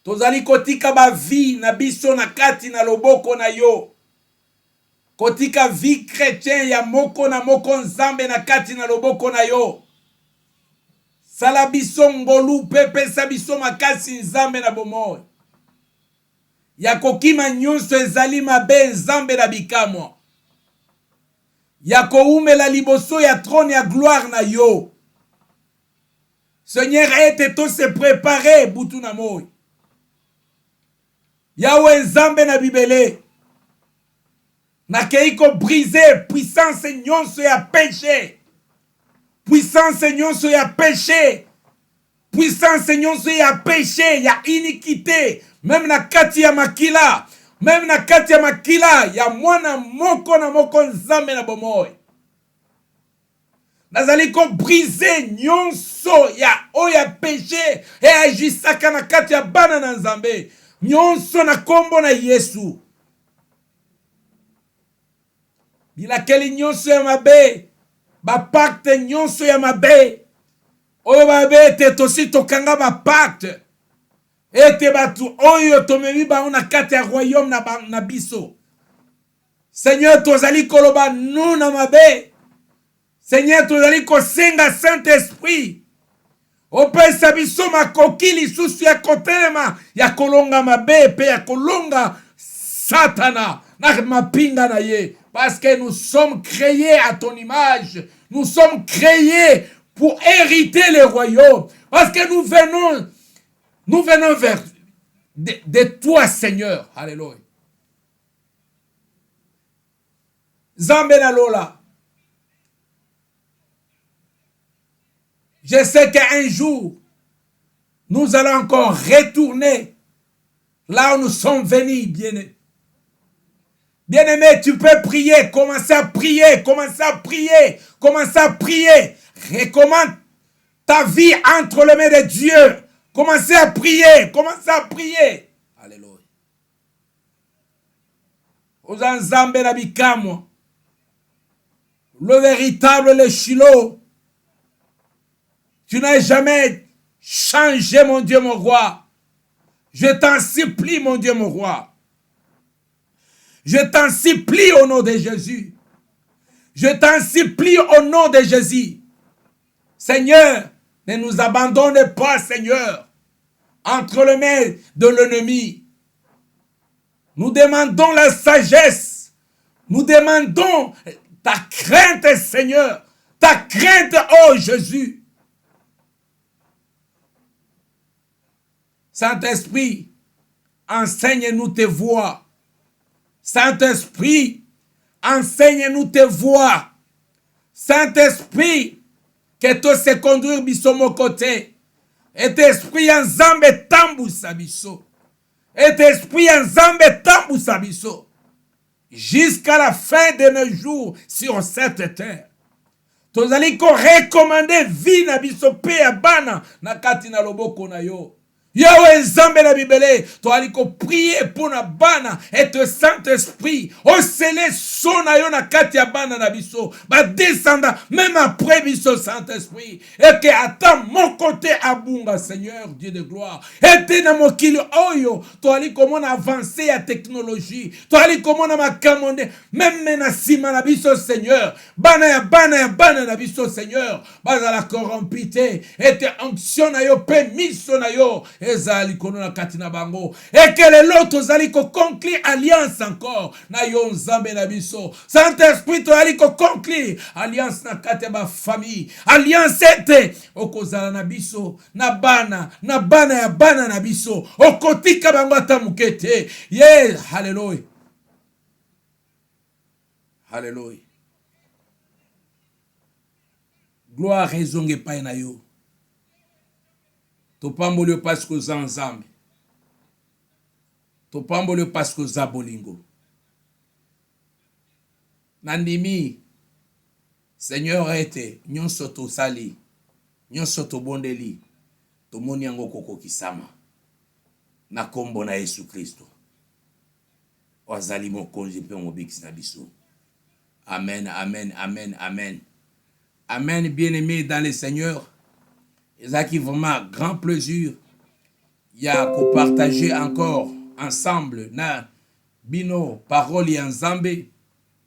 tozali kotika ba vie na biso na kati na loboko na yo kotika vie chrétien ya moko na moko nzambe na kati na loboko na yo sala biso ngolu pe pesa biso makasi nzambe na bomoi ya kokima nyonso ezali mabe nzambe na bikamwa ya koumela liboso ya trône ya gloire na yo. Seigneur, aide tous se préparer butu na moi. Yahweh nzambe na bibele. Na keiko briser puissance nyonso ya péché. Puissance nyonso ya péché. Puissance nyonso ya péché, ya iniquité. Même na kati ya makila. Même na kati ya makila ya mwana moko na moko nzambe na bomoi. Nazali ko briser nyonso ya oya péché et agisaka na kati ya bana na nzambe. nyonso na kombo na Yesu. Bilakeli nyonso ya mabe, bapacte nyonso ya mabe, oyo babe ete tosi tokanga bapacte, ete batu oyo tomemi bango na kati ya royaume na biso. Seigneur, tozali koloba non na mabe. Seigneur, tozali kosenga Saint-Esprit, opesa biso makoki lisusu ya kotelema, ya kolonga mabe, pe ya kolonga Satana, na mapinga na ye. Parce que nous sommes créés à ton image. Nous sommes créés pour hériter le royaume. Parce que nous venons vers de toi, Seigneur. Alléluia. Zambé na lola. Je sais qu'un jour, nous allons encore retourner là où nous sommes venus, bien-aimés. Bien-aimé, tu peux prier, commencer à prier, commencer à prier, commencer à prier. Recommande ta vie entre les mains de Dieu. Commencez à prier, commencez à prier. Alléluia. Ozanzambe na bikamo. Le véritable le Shiloh. Tu n'as jamais changé, mon Dieu, mon roi. Je t'en supplie, mon Dieu, mon roi. Je t'en supplie au nom de Jésus. Je t'en supplie au nom de Jésus. Seigneur, ne nous abandonne pas, Seigneur, entre les mains de l'ennemi. Nous demandons la sagesse. Nous demandons ta crainte, Seigneur. Ta crainte, oh Jésus. Saint-Esprit, enseigne-nous tes voies. Saint-Esprit, enseigne-nous tes voies. Saint-Esprit, que tu se conduire biso mon côté. Et esprit en zambe tambusa biso. Et esprit en zambe tambusa biso. Jusqu'à la fin de nos jours sur cette terre. Tozali ko recommander vie na biso pe ya bana na kati na loboko na yo. Yahweh Nzambe na Bibele, tu as prier pour na bana et te Saint-Esprit, au scellé son na yo na kati ya bana na biso, ba descendre même après biso Saint-Esprit, et que attends mon côté abunga Seigneur Dieu de gloire, et te na mokili oyo, tu as comment avancer ya technologie, tu as comment na makamonde, même na sima na biso Seigneur, bana ya na biso Seigneur, bazala corrompite, et te onction na yo pe miso na yo. Ezali kono na katina bango. Et que les lotos zali ko conclure alliance encore. Na yo Nzambe na biso. Saint-Esprit to ali ko conclure alliance na kate ba famille. Alliance ete okozala na biso. Na bana ya bana na biso. Okotika bango ata mukete. Yeah, hallelujah. Hallelujah. Gloire ezonge pa na yo. Topambole parce que za Nzambe. Topambole parce que za bolingo. Nandimi Seigneur ete nyonso to sali, nyonso to bondeli, to moni yango koko kisama. Na kombo na Yesu Kristo. Wazali mokonzi pe mobikisi na biso. Amen, amen, amen, amen. Amen, bien-aimés dans le Seigneur. Et ça qui vraiment grand plaisir. Il y a qu'on partager encore ensemble na bino parole en Nzambe,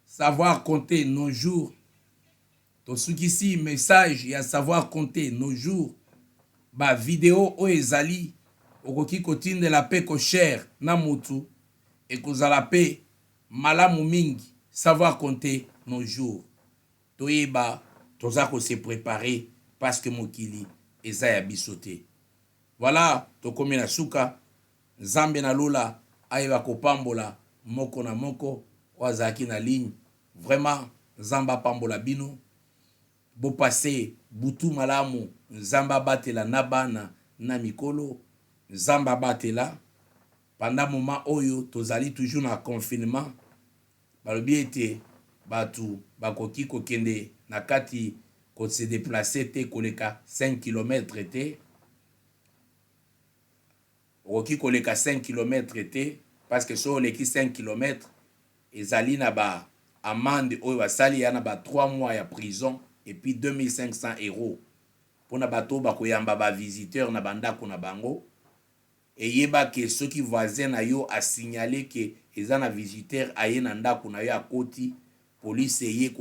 savoir compter nos jours. Tout ce qui ici message, il y a savoir compter nos jours. Ba vidéo o ezali okoki kotinde la paix ko cher na mutu et kozala paix malamu mingi, savoir compter nos jours. Toyeba toza ko se préparer parce que mokili ezaya bisote. Voilà, tokomi na suka, Nzambe na lola, ayeba kopambola, moko na moko, wazaki na ligne. Vraiment, Nzamba pambola bino. Bo passé, butu malamu, Nzamba batela nabana na mikolo, Nzamba batela. Pendant moment oyo, tozali toujours na confinement. Balobi ete, batu, bakoki kokende, na kati, ko se déplacer te koleka 5 km te. okoki koleka 5 km te parce que so oleki 5 km ezali na ba amende oyo basali ya na ba 3 mois ya prison et puis 2500 euros mpona bato bakoyamba bavisiteur na bandako na bango eyeba ke soki voisin na yo asignale ke eza na visiteur aye na ndako na yo akoti polise eye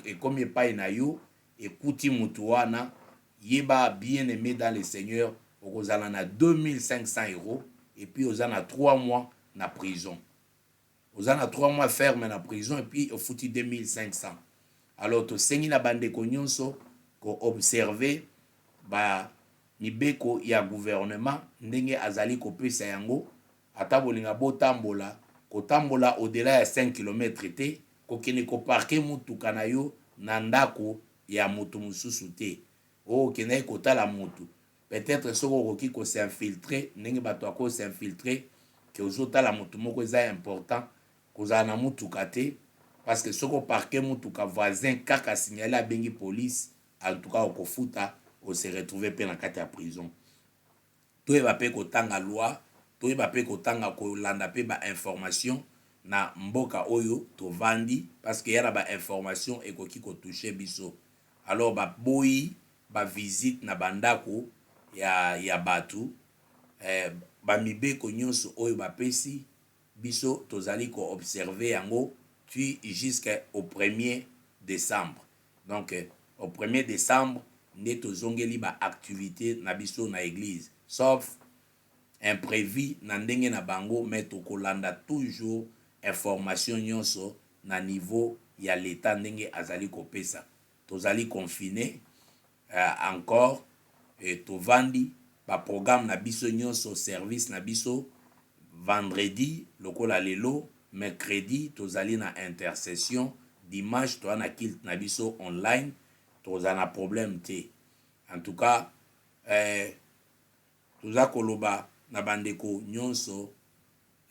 ekomi epai na yo ekuti mutu wana yeba bien aimé dans le Seigneur okozala na 2500 euros et puis oza na 3 mois na prison oza na 3 mois ferme na prison et puis ofuti 2500. Alors tosengi na bandeko nyonso ko observer ba mibeko ya gouvernement ndenge azali kopesa yango ata bolinga botambola kotambola au-delà ya 5 km te kokende koparke mutuka na yo na ndako ya moto mosusu te okende kotala motu peut-être soko okoki kosinfiltre ndenge bato ako s'infiltrer ke ozotala motu moko eza important kozala na mutuka te parce que soko parke mutuka voisin kaka signalé abengi police en tout cas okofuta se retrouver pe na kati ya prison. Toyeba pe kotanga loi toyeba pe kotanga kolanda pe ba information na mboka oyo tovandi parce que yara ba information ekoki kotoucher biso. Alors ba boyi ba visite na bandako ya batu ba mibeko nyonso oyo ba pesi biso tozali ko observer yango puis jusqu'au 1er décembre. Donc au 1er décembre nde tozongeli ba activité na biso na église sauf imprévu na ndenge na bango mais tokolanda toujours information nyonso na niveau ya l'état ndenge azali kopesa tozali confiné encore tovandi ba programme na biso nyonso service na biso vendredi lokola lelo mercredi tozali na intercession dimanche toza na kilt na biso online toza na problème te. En tout cas toza koloba na bandeko nyonso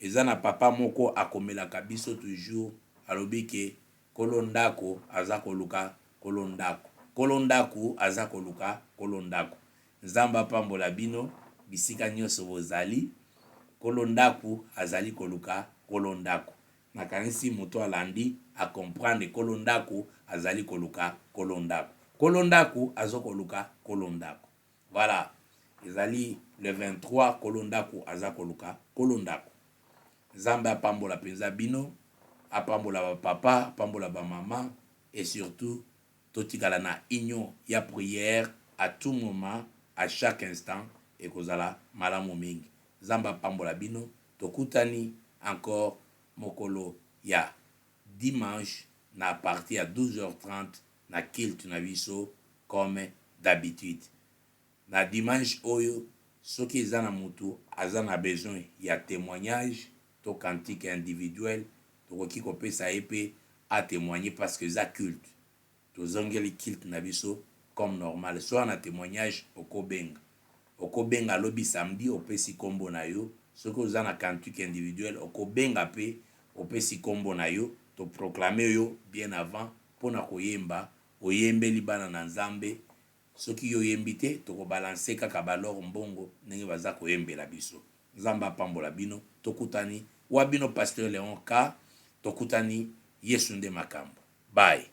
eza na papa moko akomelaka biso toujours alobi ke kolondako aza koluka kolondako kolondako aza koluka kolondako nzamba pambola bino bisika nyonso bozali kolondako azali koluka kolondako nakanisi moto alandi a comprendre kolondako azali koluka kolondako kolondako azokoluka kolondako. Voilà, ezali le 23 kolondako azakoluka kolondako. Zamba apambola penza bino, apambola ba papa, apambola ba maman et surtout totikala na union ya prière à tout moment, à chaque instant et kozala malamu mingi. Zamba apambola bino, tokutani encore mokolo ya dimanche na partir à 12h30 na kilt na biso comme d'habitude. Na dimanche oyo soki eza na mutu aza na besoin ya témoignage to cantique individuel tokoki kopesa ye pe a témoigner parce que eza culte tozongeli kilt na biso comme normal soit na témoignage okobenga lobi samedi opesi kombo na yo soki oza na cantique individuel okobenga pe opesi kombo na yo to proclamer yo bien avant pona koyemba oyembeli bana na nzambe soki yo yembi te tokobalanse kaka balor mbongo ndenge baza koyembela biso. Nzamba pambola bino tokutani wa bino Pasteur Léon K tokutani Yesu nde makambo. Bye.